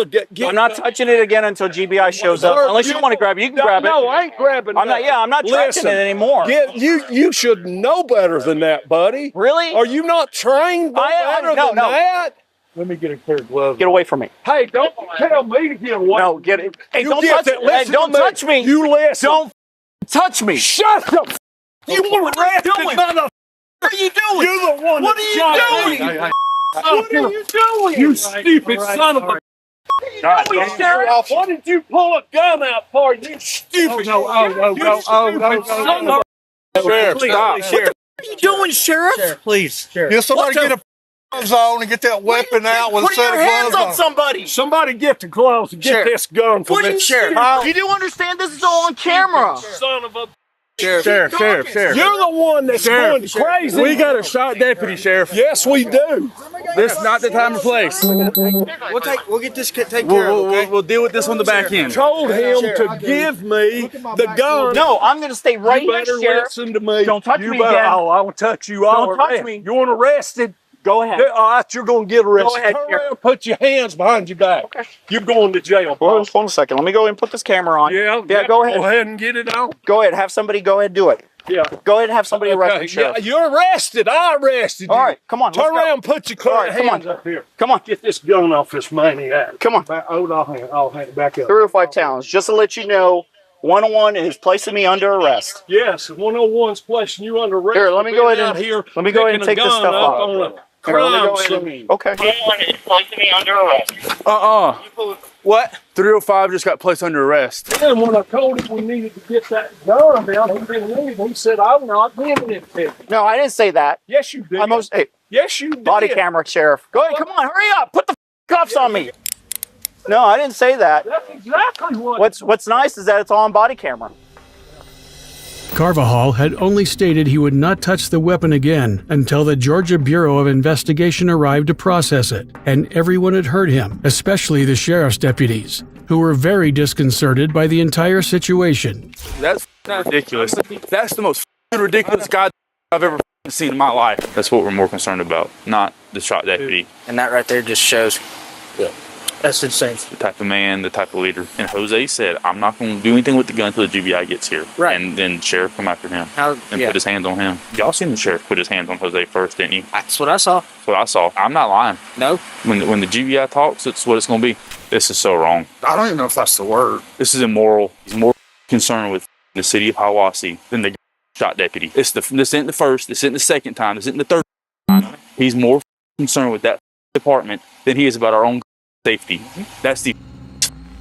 [SPEAKER 19] I'm not touching it again until GBI shows up. Unless you want to grab it, you can grab it.
[SPEAKER 17] No, I ain't grabbing it.
[SPEAKER 19] I'm not tracking it anymore.
[SPEAKER 17] You should know better than that, buddy.
[SPEAKER 19] Really?
[SPEAKER 17] Are you not trained better than that? Let me get a pair of gloves.
[SPEAKER 19] Get away from me.
[SPEAKER 17] Hey, don't tell me to get away.
[SPEAKER 19] No, get it. Hey, don't
[SPEAKER 17] touch me. You listen.
[SPEAKER 19] Don't touch me.
[SPEAKER 17] Shut up. You want to arrest me, mother.
[SPEAKER 19] What are you doing?
[SPEAKER 17] You're the one.
[SPEAKER 19] What are you doing?
[SPEAKER 17] What are you doing? You stupid son of a. What did you pull a gun out for? You stupid. Son of a.
[SPEAKER 10] Sheriff, stop.
[SPEAKER 16] What the are you doing, Sheriff?
[SPEAKER 19] Please.
[SPEAKER 10] Get somebody get a gloves on and get that weapon out with a set of gloves on.
[SPEAKER 16] Somebody.
[SPEAKER 17] Somebody get the gloves and get this gun from
[SPEAKER 16] Sheriff. You do understand this is all on camera.
[SPEAKER 17] Son of a.
[SPEAKER 4] Sheriff.
[SPEAKER 20] You're the one that's going crazy.
[SPEAKER 4] We got a shot deputy, Sheriff.
[SPEAKER 20] Yes, we do.
[SPEAKER 4] This is not the time or place.
[SPEAKER 17] We'll get this taken care of, okay?
[SPEAKER 4] We'll deal with this on the back end.
[SPEAKER 20] Told him to give me the gun.
[SPEAKER 19] No, I'm going to stay right
[SPEAKER 20] You
[SPEAKER 19] here,
[SPEAKER 20] better
[SPEAKER 19] Sheriff.
[SPEAKER 20] listen to me.
[SPEAKER 19] Don't touch
[SPEAKER 20] You
[SPEAKER 19] me
[SPEAKER 20] better-
[SPEAKER 19] again.
[SPEAKER 20] Oh, I will touch you.
[SPEAKER 19] Don't touch me.
[SPEAKER 20] You want arrested?
[SPEAKER 19] Go ahead.
[SPEAKER 20] All right, you're going to get arrested.
[SPEAKER 19] Go ahead,
[SPEAKER 20] Turn
[SPEAKER 19] Sheriff.
[SPEAKER 20] around, put your hands behind your back.
[SPEAKER 19] Okay.
[SPEAKER 20] You're going to jail.
[SPEAKER 19] Well, hold on a second. Let me go ahead and put this camera on.
[SPEAKER 20] Yeah,
[SPEAKER 19] go ahead.
[SPEAKER 20] Go ahead and get it on.
[SPEAKER 19] Go ahead. Have somebody go ahead and do it.
[SPEAKER 20] Yeah.
[SPEAKER 19] Go ahead and have somebody arrest me,
[SPEAKER 20] Yeah,
[SPEAKER 19] Sheriff.
[SPEAKER 20] you're arrested. I arrested you.
[SPEAKER 19] All right, come on.
[SPEAKER 20] Turn
[SPEAKER 19] let's go.
[SPEAKER 20] around, put your
[SPEAKER 19] All right, come
[SPEAKER 20] hands
[SPEAKER 19] on.
[SPEAKER 20] up here.
[SPEAKER 19] Come on.
[SPEAKER 20] Get this gun off this maniac.
[SPEAKER 19] Come on.
[SPEAKER 20] I'll hand it back up.
[SPEAKER 19] 305 Towns. Just to let you know, 101 is placing me under arrest.
[SPEAKER 20] Yes, 101's placing you under arrest.
[SPEAKER 19] Here, let me
[SPEAKER 20] for
[SPEAKER 19] go
[SPEAKER 20] being
[SPEAKER 19] ahead
[SPEAKER 20] out
[SPEAKER 19] and
[SPEAKER 20] here
[SPEAKER 19] let me go ahead and
[SPEAKER 20] picking
[SPEAKER 19] take
[SPEAKER 20] a
[SPEAKER 19] this
[SPEAKER 20] gun
[SPEAKER 19] stuff
[SPEAKER 20] up
[SPEAKER 19] off.
[SPEAKER 20] on a
[SPEAKER 19] Here, let me
[SPEAKER 20] crime
[SPEAKER 19] go ahead and-
[SPEAKER 20] scene.
[SPEAKER 19] Okay.
[SPEAKER 15] 101 is placing me under arrest.
[SPEAKER 4] What? 305 just got placed under arrest.
[SPEAKER 20] And when I told him we needed to get that gun down, he didn't leave. He said, I'm not giving it to you.
[SPEAKER 19] No, I didn't say that.
[SPEAKER 20] Yes, you did.
[SPEAKER 19] Hey,
[SPEAKER 20] Yes, you did.
[SPEAKER 19] body camera, Sheriff. Go ahead. Come on. Hurry up. Put the cuffs on me. No, I didn't say that.
[SPEAKER 20] That's exactly what.
[SPEAKER 19] What's nice is that it's all on body camera.
[SPEAKER 5] Carvajal had only stated he would not touch the weapon again until the Georgia Bureau of Investigation arrived to process it, and everyone had heard him, especially the sheriff's deputies, who were very disconcerted by the entire situation.
[SPEAKER 14] That's ridiculous. That's the most ridiculous guy I've ever seen in my life. That's what we're more concerned about, not the shot deputy.
[SPEAKER 17] And that right there just shows.
[SPEAKER 14] Yeah.
[SPEAKER 17] That's insane.
[SPEAKER 14] The type of man, the type of leader. And Jose said, I'm not going to do anything with the gun until the GBI gets here.
[SPEAKER 17] Right.
[SPEAKER 14] And then sheriff come after him
[SPEAKER 17] How,
[SPEAKER 14] and
[SPEAKER 17] yeah.
[SPEAKER 14] put his hands on him. Y'all seen the sheriff put his hands on Jose first, didn't you?
[SPEAKER 17] That's what I saw.
[SPEAKER 14] That's what I saw. I'm not lying.
[SPEAKER 17] No.
[SPEAKER 14] When the GBI talks, it's what it's going to be. This is so wrong.
[SPEAKER 4] I don't even know if that's the word.
[SPEAKER 14] This is immoral. He's more concerned with the city of Hiawassee than the shot deputy. This isn't the first. This isn't the second time. This isn't the third time. He's more concerned with that department than he is about our own safety. That's the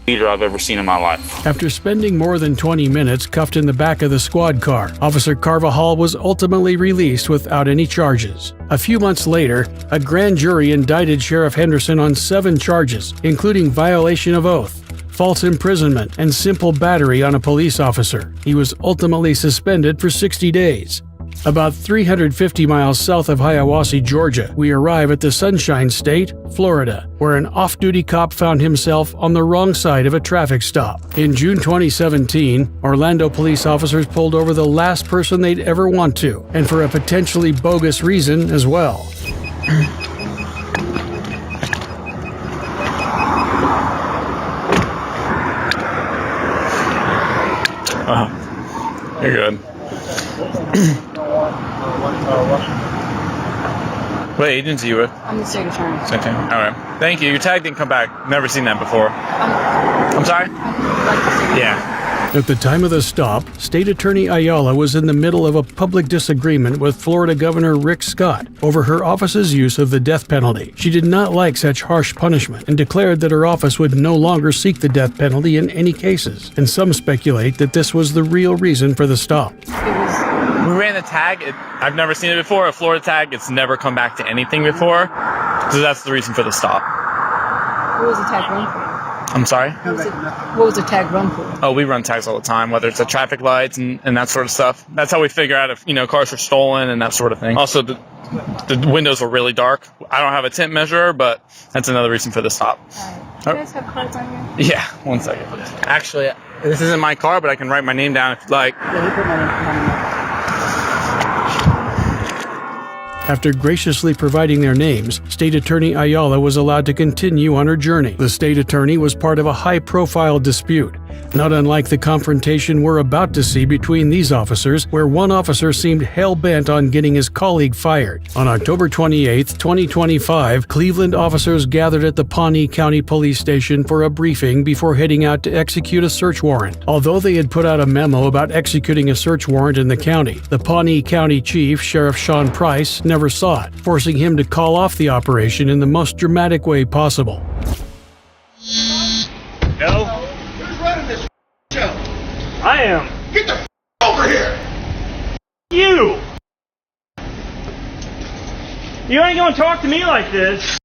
[SPEAKER 14] leader I've ever seen in my life.
[SPEAKER 5] After spending more than 20 minutes cuffed in the back of the squad car, Officer Carvajal was ultimately released without any charges. A few months later, a grand jury indicted Sheriff Henderson on 7 charges, including violation of oath, false imprisonment, and simple battery on a police officer. He was ultimately suspended for 60 days. About 350 miles south of Hiawassee, Georgia, we arrive at the Sunshine State, Florida, where an off-duty cop found himself on the wrong side of a traffic stop. In June 2017, Orlando police officers pulled over the last person they'd ever want to, and for a potentially bogus reason as well.
[SPEAKER 18] You're good. What agency you with?
[SPEAKER 21] I'm the state attorney.
[SPEAKER 18] Same thing. All right. Thank you. Your tag didn't come back. Never seen that before. I'm sorry? Yeah.
[SPEAKER 5] At the time of the stop, State Attorney Ayala was in the middle of a public disagreement with Florida Governor Rick Scott over her office's use of the death penalty. She did not like such harsh punishment and declared that her office would no longer seek the death penalty in any cases, and some speculate that this was the real reason for the stop.
[SPEAKER 18] We ran the tag. I've never seen it before. A Florida tag. It's never come back to anything before. So that's the reason for the stop.
[SPEAKER 21] What was the tag run for?
[SPEAKER 18] I'm sorry?
[SPEAKER 21] What was the tag run for?
[SPEAKER 18] Oh, we run tags all the time, whether it's at traffic lights and that sort of stuff. That's how we figure out if, cars are stolen and that sort of thing. Also, the windows were really dark. I don't have a tint measurer, but that's another reason for the stop.
[SPEAKER 21] Do you guys have cards on you?
[SPEAKER 18] Yeah, one second. Actually, this isn't my car, but I can write my name down if you'd like.
[SPEAKER 21] Yeah, you put my name.
[SPEAKER 5] After graciously providing their names, State Attorney Ayala was allowed to continue on her journey. The state attorney was part of a high-profile dispute, not unlike the confrontation we're about to see between these officers, where one officer seemed hell-bent on getting his colleague fired. On October 28, 2025, Cleveland officers gathered at the Pawnee County Police Station for a briefing before heading out to execute a search warrant. Although they had put out a memo about executing a search warrant in the county, the Pawnee County Chief, Sheriff Sean Price, never saw it, forcing him to call off the operation in the most dramatic way possible.
[SPEAKER 20] No.
[SPEAKER 10] Who's running this show?
[SPEAKER 20] I am.
[SPEAKER 10] Get the over here!
[SPEAKER 20] You! You ain't gonna talk to me like this.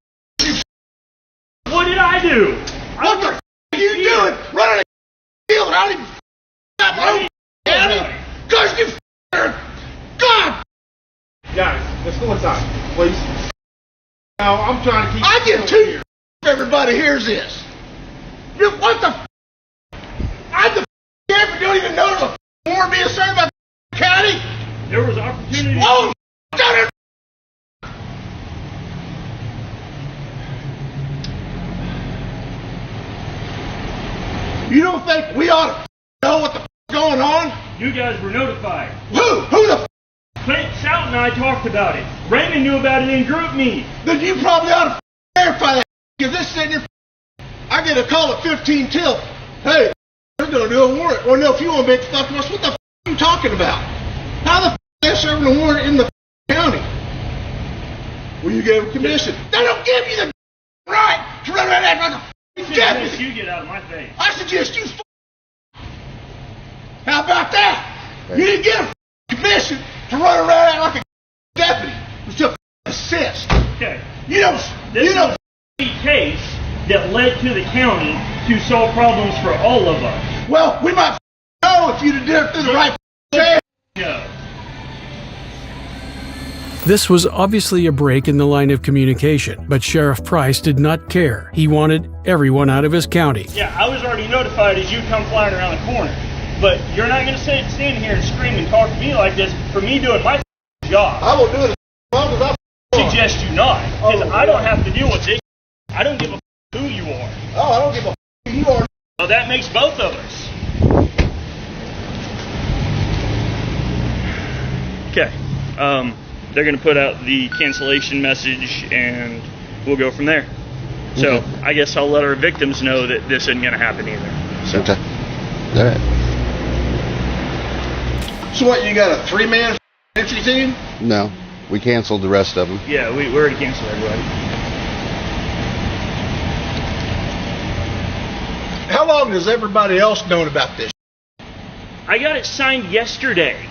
[SPEAKER 20] What did I do?
[SPEAKER 10] What the are you doing? Running a field and I didn't stop my own. Because you Suicide, please. Now, I'm trying to keep... I get two everybody hears this. You, what the I'm the sheriff and don't even know there's a warrant being served by the county?
[SPEAKER 20] There was opportunity...
[SPEAKER 10] Whoa! You don't think we ought to know what the going on?
[SPEAKER 20] You guys were notified.
[SPEAKER 10] Who the
[SPEAKER 20] Clint Stout and I talked about it. Raymond knew about it in group me.
[SPEAKER 10] Then you probably ought to verify that. Because this sitting here, I get a call at 15 till. Hey, they're going to do a warrant. Well, no, if you want to make the fuck us, what the are you talking about? How the they're serving a warrant in the county? Well, you gave them commission. They don't give you the right to run around and act like a deputy.
[SPEAKER 20] You get out of my face.
[SPEAKER 10] I suggest you. How about that? You didn't get a commission to run around and act like a deputy. It was to assist.
[SPEAKER 20] Okay.
[SPEAKER 10] You know.
[SPEAKER 20] This is a case that led to the county to solve problems for all of us.
[SPEAKER 10] Well, we might know if you'd have done it through the right channel.
[SPEAKER 20] No.
[SPEAKER 5] This was obviously a break in the line of communication, but Sheriff Price did not care. He wanted everyone out of his county.
[SPEAKER 20] Yeah, I was already notified as you come flying around the corner. But you're not going to stand here and scream and talk to me like this for me doing my job.
[SPEAKER 10] I will do it as long as I
[SPEAKER 20] suggest you not, because I don't have to deal with this. I don't give a who you are.
[SPEAKER 10] Oh, I don't give a who you are.
[SPEAKER 20] Well, that makes both of us. Okay. They're going to put out the cancellation message, and we'll go from there. So
[SPEAKER 3] Okay.
[SPEAKER 20] I guess I'll let our victims know that this isn't going to happen either. So.
[SPEAKER 3] Okay. All right.
[SPEAKER 10] So what, you got a 3-man entry team?
[SPEAKER 3] No, we canceled the rest of them.
[SPEAKER 20] Yeah, we already canceled everybody.
[SPEAKER 10] How long has everybody else known about this?
[SPEAKER 20] I got it signed yesterday.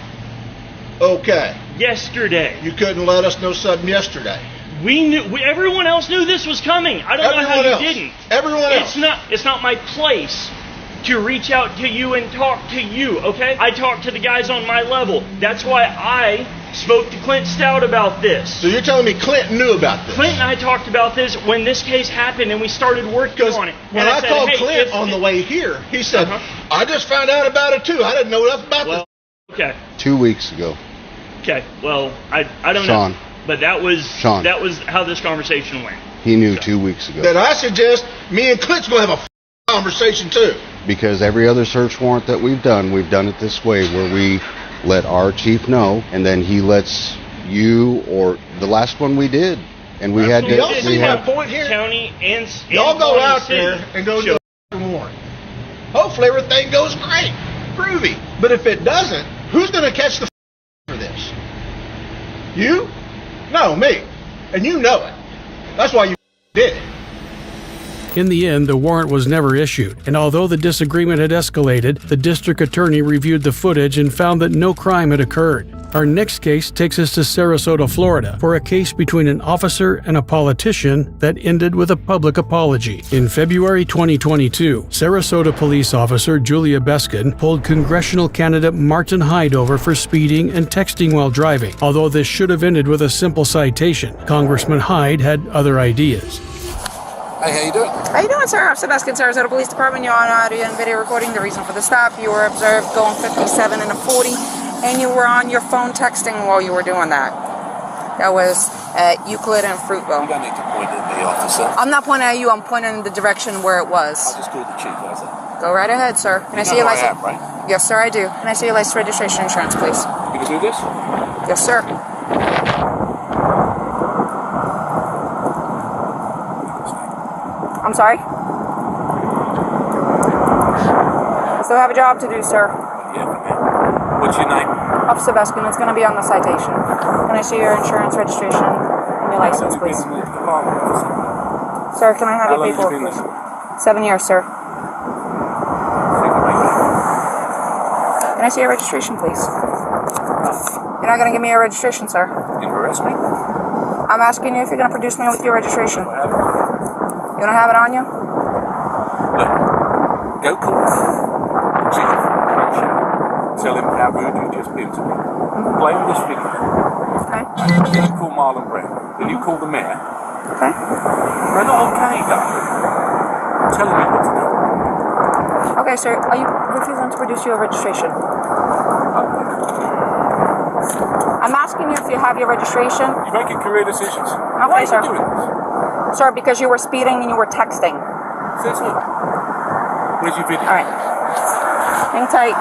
[SPEAKER 10] Okay.
[SPEAKER 20] Yesterday.
[SPEAKER 10] You couldn't let us know something yesterday.
[SPEAKER 20] We knew. Everyone else knew this was coming. I don't know how you didn't.
[SPEAKER 10] Everyone else.
[SPEAKER 20] It's not my place to reach out to you and talk to you, okay? I talk to the guys on my level. That's why I spoke to Clint Stout about this.
[SPEAKER 10] So you're telling me Clint knew about this?
[SPEAKER 20] Clint and I talked about this when this case happened and we started working on it.
[SPEAKER 10] When I called Clint on the way here, he said, I just found out about it too. I didn't know nothing about this.
[SPEAKER 20] Okay.
[SPEAKER 3] 2 weeks ago.
[SPEAKER 20] Okay. Well, I don't
[SPEAKER 3] Sean.
[SPEAKER 20] know. But that was
[SPEAKER 3] Sean.
[SPEAKER 20] that was how this conversation went.
[SPEAKER 3] He knew 2 weeks ago.
[SPEAKER 10] Then I suggest me and Clint's going to have a conversation too.
[SPEAKER 3] Because every other search warrant that we've done it this way, where we let our chief know, and then he lets you, or the last one we did, and we had to.
[SPEAKER 10] Y'all see my point here?
[SPEAKER 20] County and
[SPEAKER 10] y'all go out
[SPEAKER 20] City
[SPEAKER 10] there and go do a warrant. Hopefully everything goes great, groovy. But if it doesn't, who's going to catch the for this? You? No, me. And you know it. That's why you did it.
[SPEAKER 5] In the end, the warrant was never issued, and although the disagreement had escalated, the district attorney reviewed the footage and found that no crime had occurred. Our next case takes us to Sarasota, Florida, for a case between an officer and a politician that ended with a public apology. In February 2022, Sarasota police officer Julia Beskin pulled congressional candidate Martin Hyde over for speeding and texting while driving. Although this should have ended with a simple citation, Congressman Hyde had other ideas.
[SPEAKER 2] Hey, how you doing? How you doing, sir? Officer Beskin, Sarasota Police Department. You're on audio and video recording. The reason for the stop, you were observed going 57 and a 40, and you were on your phone texting while you were doing that. That was at Euclid and Fruitville. You don't need to point at me, officer. I'm not pointing at you. I'm pointing in the direction where it was. I just called the chief, how's that? Go right ahead, sir. Can I see your who I license? am, right? Yes, sir, I do. Can I see your license, registration, insurance, please? You can do this? Yes, sir. I'm sorry? I still have a job to do, sir. Yeah, what's your name? Officer Beskin, it's going to be on the citation. Can I see your insurance, registration, and your license, please? Sir, can I have your paperwork, please? 7 years, sir. Can I see your registration, please? You're not going to give me your registration, sir. You arrest me? I'm asking you if you're going to produce me with your registration. You don't have it on you? Go call the chief. Tell him how good you just been to me. Play with this video. Okay.
[SPEAKER 8] Then you call Marlon Brown. Then you call the mayor.
[SPEAKER 19] Okay.
[SPEAKER 8] They're not okay, though. I'm telling you what to do.
[SPEAKER 2] Okay, sir, are you refusing to produce your registration? I'm asking you if you have your registration.
[SPEAKER 8] You're making career decisions.
[SPEAKER 2] Okay,
[SPEAKER 8] Why are
[SPEAKER 2] sir.
[SPEAKER 8] you doing this?
[SPEAKER 2] Sir, because you were speeding and you were texting.
[SPEAKER 8] Says who? Where's your video?
[SPEAKER 2] All right. Hang tight.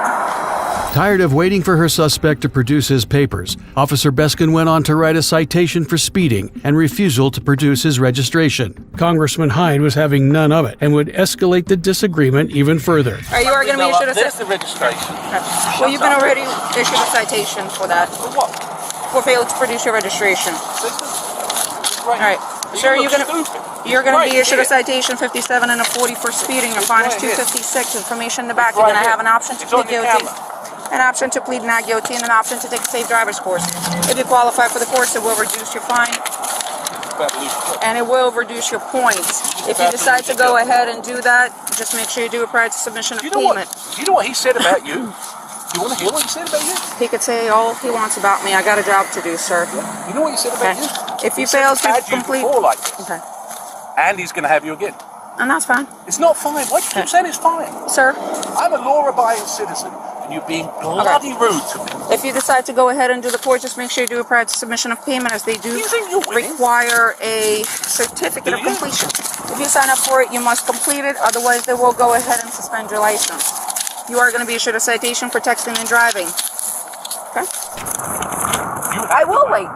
[SPEAKER 5] Tired of waiting for her suspect to produce his papers, Officer Beskin went on to write a citation for speeding and refusal to produce his registration. Congressman Hyde was having none of it and would escalate the disagreement even further.
[SPEAKER 2] Are you going to be issued a
[SPEAKER 8] There's the registration.
[SPEAKER 2] Well, you've been already issued a citation for that.
[SPEAKER 8] For what?
[SPEAKER 2] For failing to produce your registration. All right. Sir, you're going to be issued a citation 57 and a 40 for speeding. Your fine is $256. Information in the back. You're going to have an option to plead guilty, an option to plead not guilty, and an option to take a safe driver's course. If you qualify for the course, it will reduce your fine, and it will reduce your points. If you decide to go ahead and do that, just make sure you do it prior to submission of payment.
[SPEAKER 8] Do you know what he said about you? You want to hear what he said about you?
[SPEAKER 2] He could say all he wants about me. I got a job to do, sir.
[SPEAKER 8] You know what he said about you?
[SPEAKER 2] If you fail to complete...
[SPEAKER 8] Like this. Okay. And he's going to have you again.
[SPEAKER 2] And that's fine.
[SPEAKER 8] It's not fine. Why do you keep saying it's fine?
[SPEAKER 2] Sir?
[SPEAKER 8] I'm a law-abiding citizen, and you're being bloody rude to me.
[SPEAKER 2] If you decide to go ahead and do the course, just make sure you do it prior to submission of payment, as they do require a certificate of completion. If you sign up for it, you must complete it. Otherwise, they will go ahead and suspend your license. You are going to be issued a citation for texting and driving. Okay? I will wait,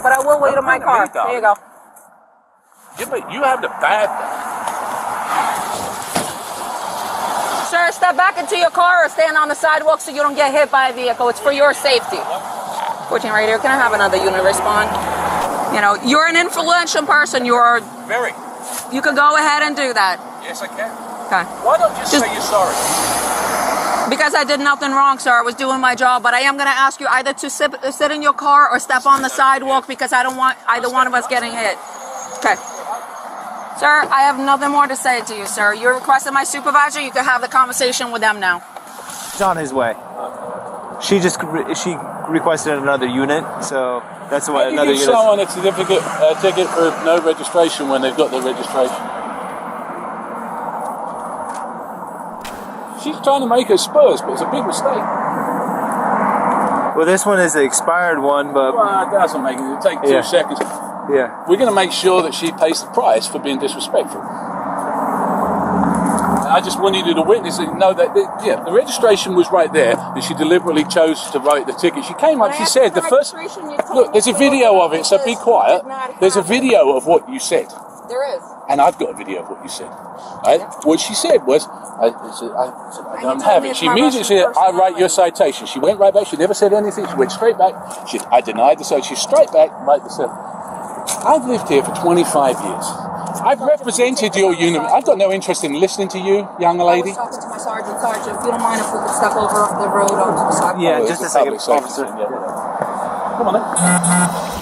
[SPEAKER 2] but I will wait in my car. There you go.
[SPEAKER 8] Yeah, but you have the bad.
[SPEAKER 2] Sir, step back into your car or stand on the sidewalk so you don't get hit by a vehicle. It's for your safety. 14 right here. Can I have another unit respond? You know, you're an influential person. You're
[SPEAKER 8] very.
[SPEAKER 2] You can go ahead and do that.
[SPEAKER 8] Yes, I can.
[SPEAKER 2] Okay.
[SPEAKER 8] Why don't you say you're sorry?
[SPEAKER 2] Because I did nothing wrong, sir. I was doing my job, but I am going to ask you either to sit in your car or step on the sidewalk, because I don't want either one of us getting hit. Okay. Sir, I have nothing more to say to you, sir. You requested my supervisor. You can have the conversation with them now.
[SPEAKER 1] He's on his way. She requested another unit, so that's why another unit.
[SPEAKER 8] Someone a certificate, ticket for no registration when they've got their registration. She's trying to make her Spurs, but it's a big mistake.
[SPEAKER 1] Well, this one is the expired one, but...
[SPEAKER 8] Well, that doesn't make it. It'll take 2 seconds.
[SPEAKER 1] Yeah.
[SPEAKER 8] We're going to make sure that she pays the price for being disrespectful. I just wanted you to witness and know that, the registration was right there, and she deliberately chose to write the ticket. She came up, she said, the first... Look, there's a video of it, so be quiet. There's a video of what you said.
[SPEAKER 2] There is.
[SPEAKER 8] And I've got a video of what you said. Right? What she said was, I don't have it. She immediately said, I write your citation. She went right back. She never said anything. She went straight back. I denied the citation. She's straight back, right the I've lived here for 25 years. I've represented your unit. I've got no interest in listening to you, young lady.
[SPEAKER 2] I was talking to my sergeant. Sergeant, if you don't mind if we could step over the road onto the sidewalk.
[SPEAKER 1] Yeah, just a second, officer.
[SPEAKER 8] Come on then.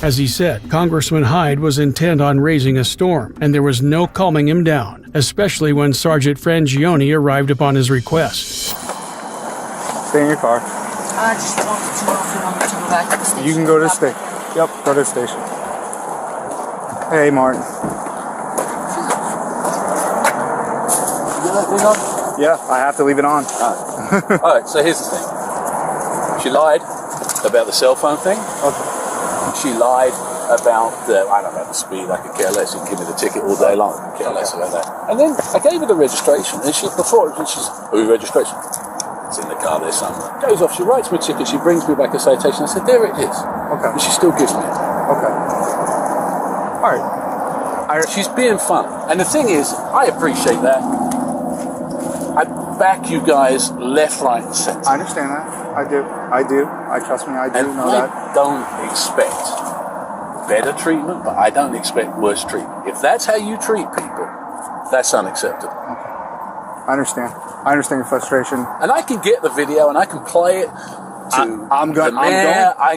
[SPEAKER 5] As he said, Congressman Hyde was intent on raising a storm, and there was no calming him down, especially when Sergeant Frangione arrived upon his request.
[SPEAKER 1] Stay in your car.
[SPEAKER 2] I just wanted to know if you want me to go back to the station.
[SPEAKER 1] You can go to the station. Yep, go to the station. Hey, Martin. Yeah, I have to leave it on.
[SPEAKER 8] All right, so here's the thing. She lied about the cell phone thing.
[SPEAKER 1] Okay.
[SPEAKER 8] She lied about the speed. I could care less. You can give me the ticket all day long. I could care less about that. And then I gave her the registration, and she's registration. It's in the car there somewhere. Goes off, she writes me a ticket, she brings me back a citation. I said, there it is.
[SPEAKER 1] Okay.
[SPEAKER 8] And she still gives me it.
[SPEAKER 1] Okay. All right.
[SPEAKER 8] She's being fun. And the thing is, I appreciate that. I back you guys left, right, and centre.
[SPEAKER 1] I understand that. I do. Trust me, I do know that.
[SPEAKER 8] I don't expect better treatment, but I don't expect worse treatment. If that's how you treat people, that's unacceptable.
[SPEAKER 1] Okay. I understand your frustration.
[SPEAKER 8] And I can get the video and I can play it to the mayor. I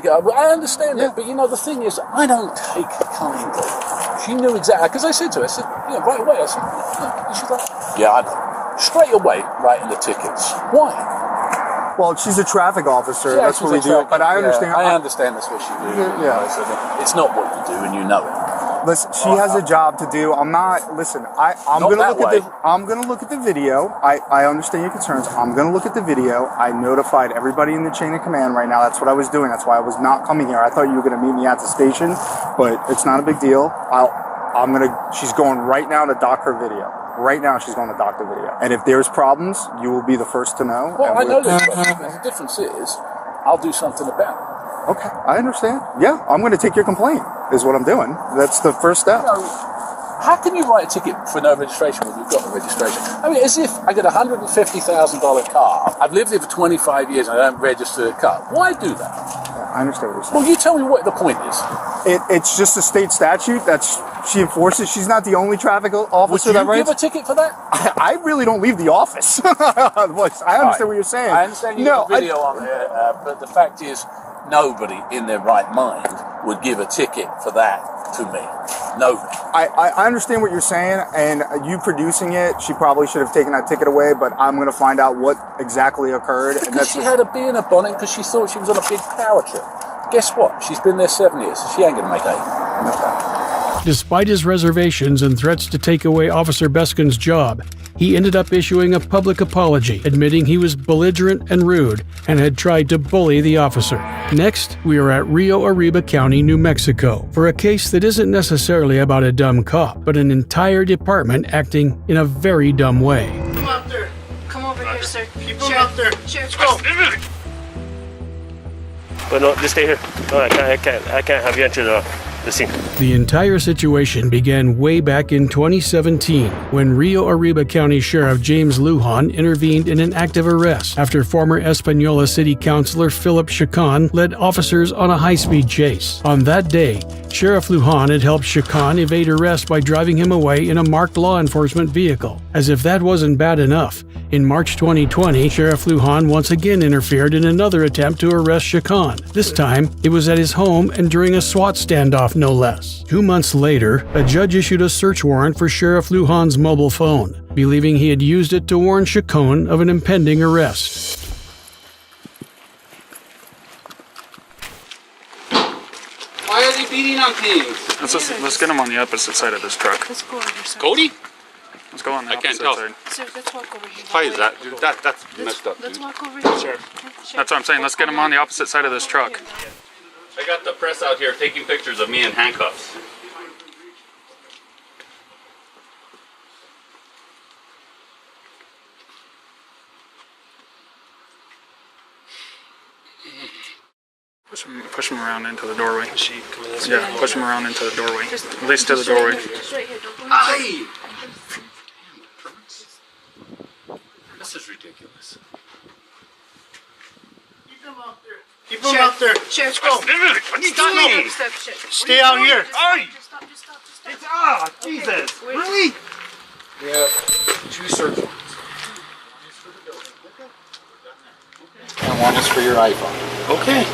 [SPEAKER 8] understand that, but the thing is, I don't take kindly. She knew exactly, because I said to her, right away, I said, and she's like, yeah, I know. Straight away, writing the tickets. Why?
[SPEAKER 4] Well, she's a traffic officer.
[SPEAKER 8] Yeah,
[SPEAKER 4] That's what we do. But I understand.
[SPEAKER 8] I understand that's what you do.
[SPEAKER 4] Yeah.
[SPEAKER 8] So it's not what you do, and you know it.
[SPEAKER 4] Listen, she has a job to do. I'm not. Listen, I'm gonna look at the video. I understand your concerns. I'm gonna look at the video. I notified everybody in the chain of command right now. That's what I was doing. That's why I was not coming here. I thought you were gonna meet me at the station, but it's not a big deal. She's going right now to dock her video. Right now, she's going to dock the video. And if there's problems, you will be the first to know.
[SPEAKER 8] Well, I know there's problems. The difference is, I'll do something about it.
[SPEAKER 4] Okay, I understand. Yeah, I'm going to take your complaint, is what I'm doing. That's the first step.
[SPEAKER 8] How can you write a ticket for no registration when you've got the registration? I mean, as if I get a $150,000 car, I've lived here for 25 years and I don't register the car. Why do that?
[SPEAKER 4] I understand what you're saying.
[SPEAKER 8] Well, you tell me what the point is.
[SPEAKER 4] It's just a state statute that she enforces. She's not the only traffic officer that writes.
[SPEAKER 8] Would you give a ticket for that?
[SPEAKER 4] I really don't leave the office. I understand what you're saying.
[SPEAKER 8] I understand you have a video on there, but the fact is, nobody in their right mind would give a ticket for that to me. Nobody.
[SPEAKER 4] I understand what you're saying, and you producing it, she probably should have taken that ticket away, but I'm going to find out what exactly occurred.
[SPEAKER 8] Because she had a bee in her bonnet because she thought she was on a big power trip. Guess what? She's been there 7 years. She ain't going to make 8.
[SPEAKER 5] Despite his reservations and threats to take away Officer Beskin's job, he ended up issuing a public apology, admitting he was belligerent and rude and had tried to bully the officer. Next, we are at Rio Arriba County, New Mexico, for a case that isn't necessarily about a dumb cop, but an entire department acting in a very dumb way.
[SPEAKER 21] Come out there. Come over here, sir. Keep him out there. Sheriff, go.
[SPEAKER 7] But no, just stay here. No, I can't have you enter the scene.
[SPEAKER 5] The entire situation began way back in 2017 when Rio Arriba County Sheriff James Lujan intervened in an active arrest after former Espanola City Councilor Philip Chacon led officers on a high-speed chase. On that day, Sheriff Lujan had helped Chacon evade arrest by driving him away in a marked law enforcement vehicle. As if that wasn't bad enough, in March 2020, Sheriff Lujan once again interfered in another attempt to arrest Chacon. This time, it was at his home and during a SWAT standoff, no less. 2 months later, a judge issued a search warrant for Sheriff Lujan's mobile phone, believing he had used it to warn Chacon of an impending arrest.
[SPEAKER 22] Why are they beating on things?
[SPEAKER 18] Let's get him on the opposite side of this truck.
[SPEAKER 21] Let's go over here, sir.
[SPEAKER 22] Cody?
[SPEAKER 18] Let's go on the
[SPEAKER 22] I can't
[SPEAKER 18] opposite
[SPEAKER 22] tell.
[SPEAKER 18] side.
[SPEAKER 21] Sir, let's walk over here.
[SPEAKER 22] Why is that, dude? That's messed up,
[SPEAKER 21] Let's
[SPEAKER 22] dude.
[SPEAKER 21] walk over here.
[SPEAKER 18] Sure. That's what I'm saying. Let's get him on the opposite side of this truck.
[SPEAKER 22] I got the press out here taking pictures of me in handcuffs.
[SPEAKER 18] Push him around into the doorway. Yeah, push him around into the doorway. At least to the doorway.
[SPEAKER 22] Aye! This is ridiculous.
[SPEAKER 21] Keep him out there. Sheriff, go.
[SPEAKER 22] What are you doing?
[SPEAKER 21] Stay out here.
[SPEAKER 22] Aye!
[SPEAKER 21] Ah, Jesus.
[SPEAKER 22] Really?
[SPEAKER 3] Yeah, 2 search warrants. And one is for your iPhone.
[SPEAKER 22] Okay.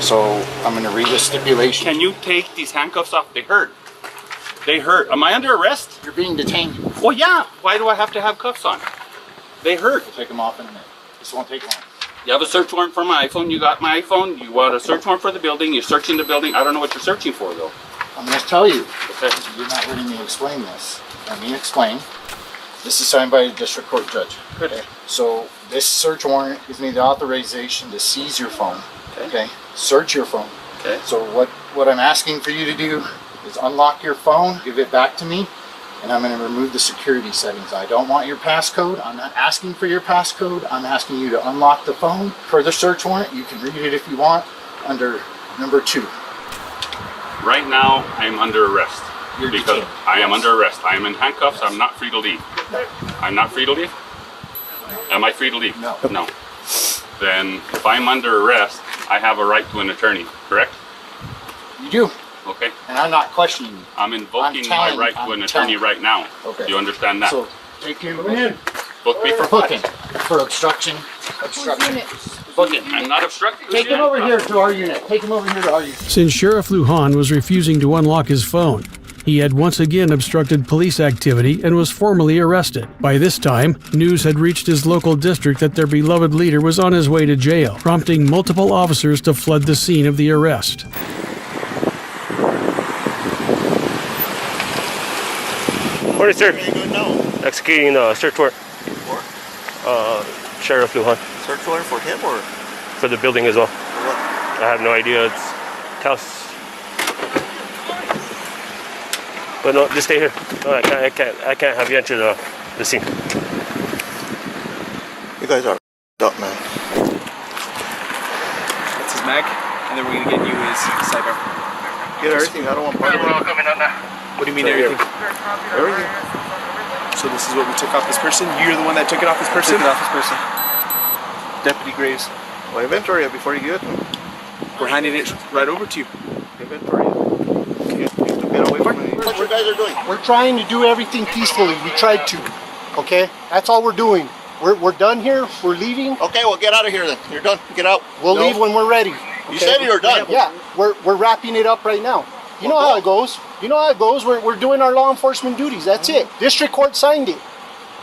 [SPEAKER 3] So I'm going to read the stipulation.
[SPEAKER 22] Can you take these handcuffs off? They hurt. They hurt. Am I under arrest?
[SPEAKER 3] You're being detained.
[SPEAKER 22] Well, yeah. Why do I have to have cuffs on? They hurt.
[SPEAKER 3] We'll take them off in a minute. This won't take long.
[SPEAKER 22] You have a search warrant for my iPhone. You got my iPhone. You want a search warrant for the building. You're searching the building. I don't know what you're searching for, though.
[SPEAKER 3] I'm going to tell you.
[SPEAKER 22] Okay.
[SPEAKER 3] You're not letting me explain this. Let me explain. This is signed by a district court judge.
[SPEAKER 22] Good.
[SPEAKER 3] Okay. So this search warrant gives me the authorization to seize your phone. Okay. Search your phone.
[SPEAKER 22] Okay.
[SPEAKER 3] So what I'm asking for you to do is unlock your phone, give it back to me, and I'm going to remove the security settings. I don't want your passcode. I'm not asking for your passcode. I'm asking you to unlock the phone. Per the search warrant, you can read it if you want under number 2.
[SPEAKER 22] Right now, I am under arrest.
[SPEAKER 3] You're
[SPEAKER 22] because
[SPEAKER 3] detained.
[SPEAKER 22] I am under arrest. I am in handcuffs. I'm not free to leave. I'm not free to leave? Am I free to leave?
[SPEAKER 3] No.
[SPEAKER 22] No. Then, if I'm under arrest, I have a right to an attorney, correct?
[SPEAKER 3] You do.
[SPEAKER 22] Okay.
[SPEAKER 3] And I'm not questioning you.
[SPEAKER 22] I'm invoking my right to an attorney right now.
[SPEAKER 3] Okay.
[SPEAKER 22] Do you understand that?
[SPEAKER 3] So take him in.
[SPEAKER 22] Book me for
[SPEAKER 3] hooking.
[SPEAKER 22] what?
[SPEAKER 3] For obstruction. Obstruction.
[SPEAKER 22] Booking. I'm not obstructing.
[SPEAKER 3] Take him over here to our unit. Take him over here to our unit.
[SPEAKER 5] Since Sheriff Lujan was refusing to unlock his phone, He had once again obstructed police activity and was formally arrested. By this time, news had reached his local district that their beloved leader was on his way to jail, prompting multiple officers to flood the scene of the arrest.
[SPEAKER 7] Morning, sir. Executing search warrant. Sheriff Lujan.
[SPEAKER 6] Search warrant for him or?
[SPEAKER 7] For the building as well. I have no idea. It's house. But no, just stay here. No, I can't have you enter the scene.
[SPEAKER 6] You guys are up, man.
[SPEAKER 1] That's his mag, and then we're gonna get you his sidearm.
[SPEAKER 6] Get everything. I don't want part of it.
[SPEAKER 1] Coming up now. What do you mean everything?
[SPEAKER 6] Everything.
[SPEAKER 1] So this is what we took off this person? You're the one that took it off this person?
[SPEAKER 6] Took it off this person.
[SPEAKER 1] Deputy Graves.
[SPEAKER 6] Well, inventory it before you get it.
[SPEAKER 1] We're handing it right over to you.
[SPEAKER 6] Inventory it. Get away from me. What you guys are doing?
[SPEAKER 13] We're trying to do everything peacefully. We tried to. Okay? That's all we're doing. We're done here. We're leaving.
[SPEAKER 6] Okay, well get out of here then. You're done. Get out.
[SPEAKER 13] We'll leave when we're ready.
[SPEAKER 6] You said you were done.
[SPEAKER 13] Yeah, we're wrapping it up right now. You know how it goes. You know how it goes. We're doing our law enforcement duties. That's it. District court signed it.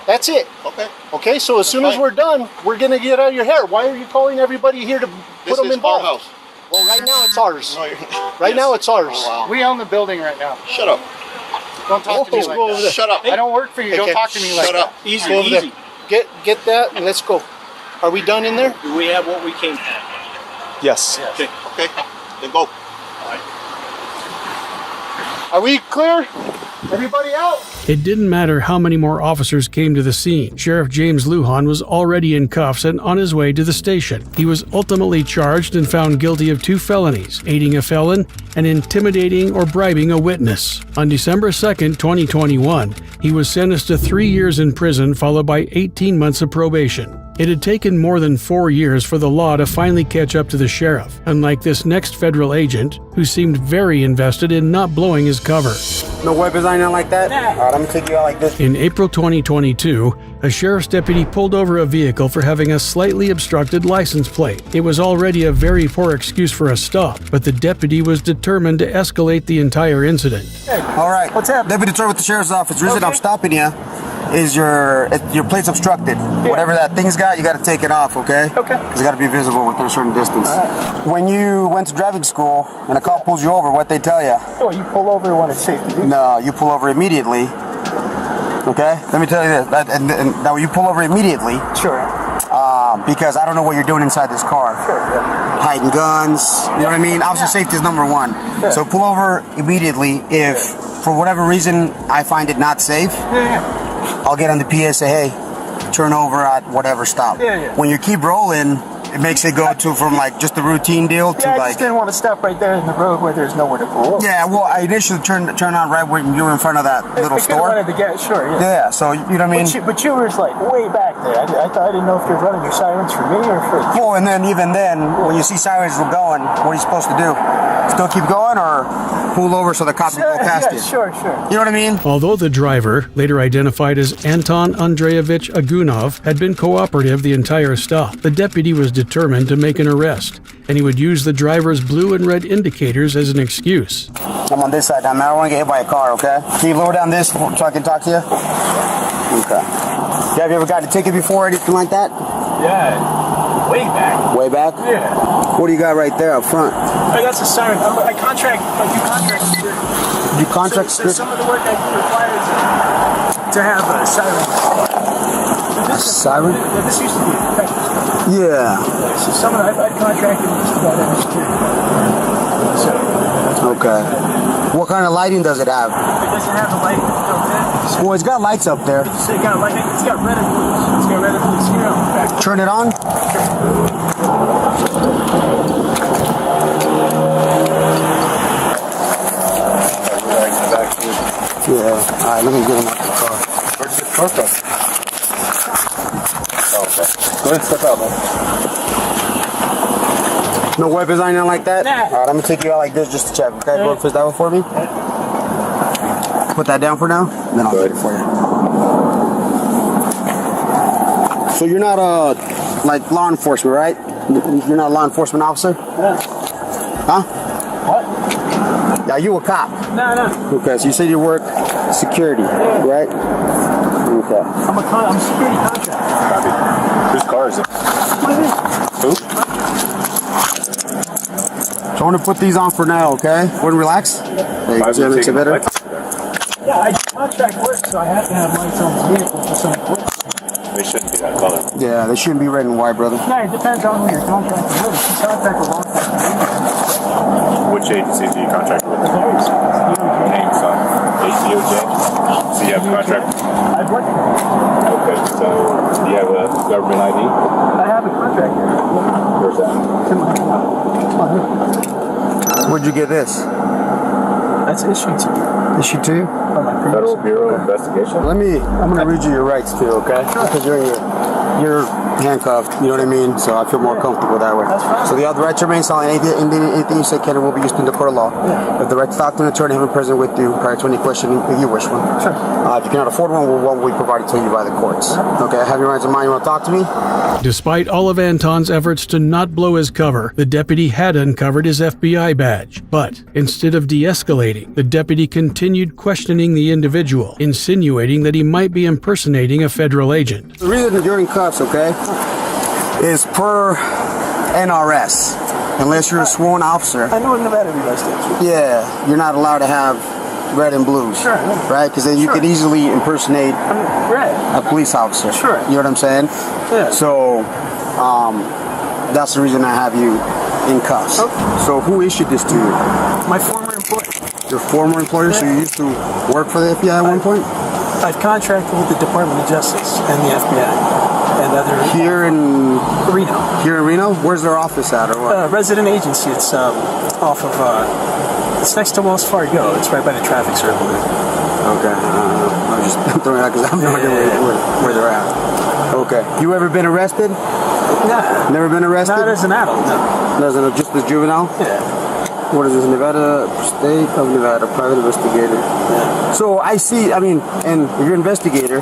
[SPEAKER 13] That's it.
[SPEAKER 6] Okay.
[SPEAKER 13] Okay, so as soon as we're done, we're going to get out of your hair. Why are you calling everybody here to put them in
[SPEAKER 6] our
[SPEAKER 13] bars?
[SPEAKER 6] house.
[SPEAKER 13] Well, right now it's ours.
[SPEAKER 6] No,
[SPEAKER 13] right now it's ours.
[SPEAKER 6] Oh, wow.
[SPEAKER 13] We own the building right now.
[SPEAKER 6] Shut up.
[SPEAKER 13] Don't talk to me like that.
[SPEAKER 6] Shut up.
[SPEAKER 13] I don't work for you. Don't talk to me like that.
[SPEAKER 6] Easy,
[SPEAKER 13] Go over
[SPEAKER 6] easy.
[SPEAKER 13] there. Get that and let's go. Are we done in there?
[SPEAKER 6] Do we have what we came for?
[SPEAKER 1] Yes.
[SPEAKER 6] Okay. Okay. Then go.
[SPEAKER 13] Are we clear? Everybody out?
[SPEAKER 5] It didn't matter how many more officers came to the scene. Sheriff James Lujan was already in cuffs and on his way to the station. He was ultimately charged and found guilty of 2 felonies, aiding a felon and intimidating or bribing a witness. On December 2nd, 2021, he was sentenced to 3 years in prison followed by 18 months of probation. It had taken more than 4 years for the law to finally catch up to the sheriff, unlike this next federal agent, who seemed very invested in not blowing his cover.
[SPEAKER 23] No weapons, I ain't like that? All right, I'm gonna take you out like this.
[SPEAKER 5] In April 2022, a sheriff's deputy pulled over a vehicle for having a slightly obstructed license plate. It was already a very poor excuse for a stop, but the deputy was determined to escalate the entire incident.
[SPEAKER 23] All right, what's happening? Deputy Troy with the sheriff's office. The reason I'm stopping you is your plate's obstructed. Yeah. Whatever that thing's got, you got to take it off, okay? Okay. Because it got to be visible within a certain distance. Right. When you went to driving school and a cop pulls you over, what they tell you?
[SPEAKER 13] Oh, you pull over when it's safe to do.
[SPEAKER 23] No, you pull over immediately. Okay? Let me tell you this. And now you pull over immediately.
[SPEAKER 13] Sure.
[SPEAKER 23] Because I don't know what you're doing inside this car.
[SPEAKER 13] Sure, yeah.
[SPEAKER 23] Hiding guns. You know what I mean? Officer safety is number one.
[SPEAKER 13] Yeah.
[SPEAKER 23] So pull over immediately if, for whatever reason, I find it not safe. I'll get on the PA and say, hey, turn over at whatever stop. When you keep rolling, it makes it go to from like just a routine deal to
[SPEAKER 13] I
[SPEAKER 23] like.
[SPEAKER 13] just didn't want to stop right there in the road where there's nowhere to pull over.
[SPEAKER 23] Yeah, well, I initially turned on right when you were in front of that little store.
[SPEAKER 13] I wanted to get sure.
[SPEAKER 23] Yeah, so you know what I mean.
[SPEAKER 13] But you were like way back there. I didn't know if you're running your sirens for me or for.
[SPEAKER 23] Well, and then even then, when you see sirens going, what are you supposed to do? Still keep going or pull over so the cop can go past you?
[SPEAKER 13] Sure.
[SPEAKER 23] You know what I mean?
[SPEAKER 5] Although the driver, later identified as Anton Andreevich Agunov, had been cooperative the entire stop, the deputy was determined to make an arrest, and he would use the driver's blue and red indicators as an excuse.
[SPEAKER 23] I'm on this side, man. I don't want to get hit by a car, okay? Can you lower down this so I can talk to you? Okay. Have you ever gotten a ticket before or anything like that?
[SPEAKER 13] Yeah, way back.
[SPEAKER 23] Way back?
[SPEAKER 13] Yeah.
[SPEAKER 23] What do you got right there up front?
[SPEAKER 13] That's a siren. I do contract security.
[SPEAKER 23] You contract security?
[SPEAKER 13] So some of the work I do requires to have a siren.
[SPEAKER 23] A siren?
[SPEAKER 13] Yeah, this used to be a professional.
[SPEAKER 23] Yeah.
[SPEAKER 13] So some of I've contracted with just about every security.
[SPEAKER 23] Okay. What kind of lighting does it have?
[SPEAKER 13] It doesn't have the lighting built in.
[SPEAKER 23] Well, it's got lights up there.
[SPEAKER 13] It's got red and blues. It's got red and blues here on the back.
[SPEAKER 23] Turn it on. Yeah. All right, let me get him out of the car.
[SPEAKER 6] Where's the car from? Oh, okay. Go ahead and step out, man.
[SPEAKER 23] No weapons, anything like that?
[SPEAKER 13] Nah.
[SPEAKER 23] All right, I'm gonna take you out like this just to check. Okay, go fist that one for me. Put that down for now, then I'll get it for you. So you're not like law enforcement, right? You're not a law enforcement officer?
[SPEAKER 13] Yeah.
[SPEAKER 23] Huh?
[SPEAKER 13] What?
[SPEAKER 23] Are you a cop?
[SPEAKER 17] No.
[SPEAKER 23] Okay, so you said you work security, right? Okay.
[SPEAKER 17] I'm a security contractor.
[SPEAKER 3] Whose car is it? Who?
[SPEAKER 23] So I'm gonna put these on for now, okay? Go and relax. Hey, it's better.
[SPEAKER 17] Yeah, I contract work, so I have to have lights on the vehicle for some equipment.
[SPEAKER 3] They shouldn't be that color.
[SPEAKER 23] Yeah, they shouldn't be red and white, brother.
[SPEAKER 17] Yeah, it depends on who your contract is with. If you contract with law enforcement,
[SPEAKER 3] Which agency do you contract with? Names on ACOJ. So you have a contract?
[SPEAKER 17] I've worked here.
[SPEAKER 3] Okay, so do you have a government ID?
[SPEAKER 17] I have a contract here.
[SPEAKER 3] Where's that?
[SPEAKER 23] Where'd you get this?
[SPEAKER 17] That's issued to you.
[SPEAKER 23] Issued to you?
[SPEAKER 3] Federal Bureau of Investigation?
[SPEAKER 23] I'm gonna read you your rights too, okay? Because you're handcuffed, you know what I mean? So I feel more comfortable that way. So the right to remain silent, anything you say can and will be used in the court of law. If the right to talk to an attorney, have him present with you prior to any question if you wish one.
[SPEAKER 17] Sure.
[SPEAKER 23] If you cannot afford one will be provided to you by the courts. Okay, have your rights in mind, you want to talk to me?
[SPEAKER 5] Despite all of Anton's efforts to not blow his cover, the deputy had uncovered his FBI badge. But instead of de-escalating, the deputy continued questioning the individual, insinuating that he might be impersonating a federal agent.
[SPEAKER 23] The reason that you're in cuffs, okay, is per NRS. Unless you're a sworn officer.
[SPEAKER 17] I know Nevada residents.
[SPEAKER 23] Yeah, you're not allowed to have red and blues.
[SPEAKER 17] Sure.
[SPEAKER 23] Right? Because then you could easily impersonate a police officer.
[SPEAKER 17] Sure.
[SPEAKER 23] You know what I'm saying?
[SPEAKER 17] Yeah.
[SPEAKER 23] So, that's the reason I have you in cuffs. Okay. So who issued this to you?
[SPEAKER 17] My former employer.
[SPEAKER 23] Your former employer? So you used to work for the FBI at one point?
[SPEAKER 17] I've contracted with the Department of Justice and the FBI. And other
[SPEAKER 23] here in
[SPEAKER 17] Reno.
[SPEAKER 23] Here in Reno? Where's their office at, or what?
[SPEAKER 17] Resident agency. It's off of. It's next to Wells Fargo. It's right by the traffic circle there.
[SPEAKER 23] Okay. I'm just throwing it out because I'm not where they're at. Okay. You ever been arrested?
[SPEAKER 17] Nah.
[SPEAKER 23] Never been arrested?
[SPEAKER 17] Not as an adult. No.
[SPEAKER 23] Just as juvenile?
[SPEAKER 17] Yeah.
[SPEAKER 23] What is this? Nevada State of Nevada Private Investigator. Yeah. So I see. I mean, and you're an investigator.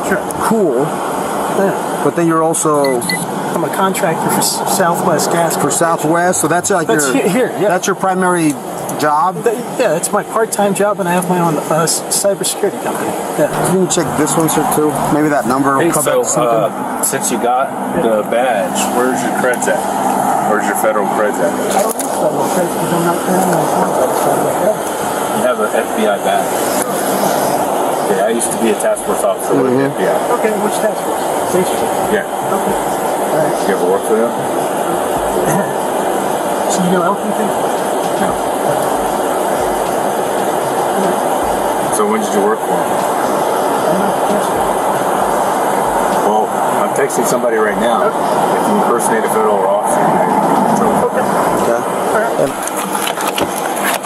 [SPEAKER 17] Sure.
[SPEAKER 23] Cool.
[SPEAKER 17] Yeah.
[SPEAKER 23] But then you're also...
[SPEAKER 17] I'm a contractor for Southwest Gas.
[SPEAKER 23] For Southwest? So that's like that's your primary job?
[SPEAKER 17] Yeah, it's my part-time job, and I have my own cybersecurity company. Yeah.
[SPEAKER 23] Can you check this one, sir, too? Maybe that number will come back something?
[SPEAKER 3] Since you got the badge, where's your creds at? Where's your federal creds at?
[SPEAKER 17] I don't have federal creds because I'm not paying my contract.
[SPEAKER 3] You have an FBI badge. Okay, I used to be a task force officer with the FBI.
[SPEAKER 17] Okay, which task force? Station?
[SPEAKER 3] Yeah.
[SPEAKER 17] Okay. All right.
[SPEAKER 3] You ever work for them?
[SPEAKER 17] So you know anything?
[SPEAKER 3] No. So when did you work for them? Well, I'm texting somebody right now. If you impersonate a federal officer, you might be in trouble.
[SPEAKER 23] Okay.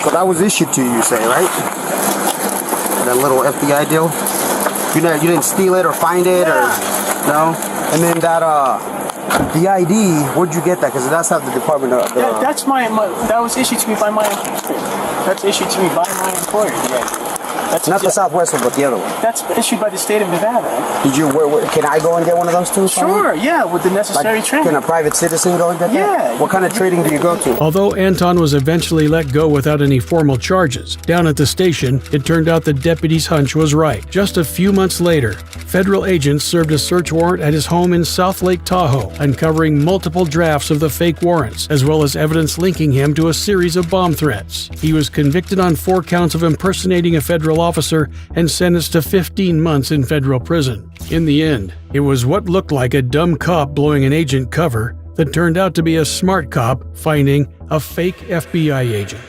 [SPEAKER 23] So that was issued to you, say, right? That little FBI deal? You didn't steal it or find it or no? And then that the ID, where'd you get that? Because that's not the Department of
[SPEAKER 17] that's that was issued to me by my employer. That's issued to me by my employer. Yeah. That's
[SPEAKER 23] not the Southwest one, but the other one.
[SPEAKER 17] That's issued by the state of Nevada.
[SPEAKER 23] Did you? Can I go and get one of those too?
[SPEAKER 17] Sure. Yeah, with the necessary training.
[SPEAKER 23] Can a private citizen go and get that?
[SPEAKER 17] Yeah.
[SPEAKER 23] What kind of training do you go to?
[SPEAKER 5] Although Anton was eventually let go without any formal charges, down at the station, it turned out the deputy's hunch was right. Just a few months later, federal agents served a search warrant at his home in South Lake Tahoe, uncovering multiple drafts of the fake warrants, as well as evidence linking him to a series of bomb threats. He was convicted on 4 counts of impersonating a federal officer and sentenced to 15 months in federal prison. In the end, it was what looked like a dumb cop blowing an agent cover that turned out to be a smart cop finding a fake FBI agent.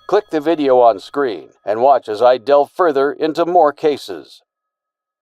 [SPEAKER 9] Click the video on screen and watch as I delve further into more cases.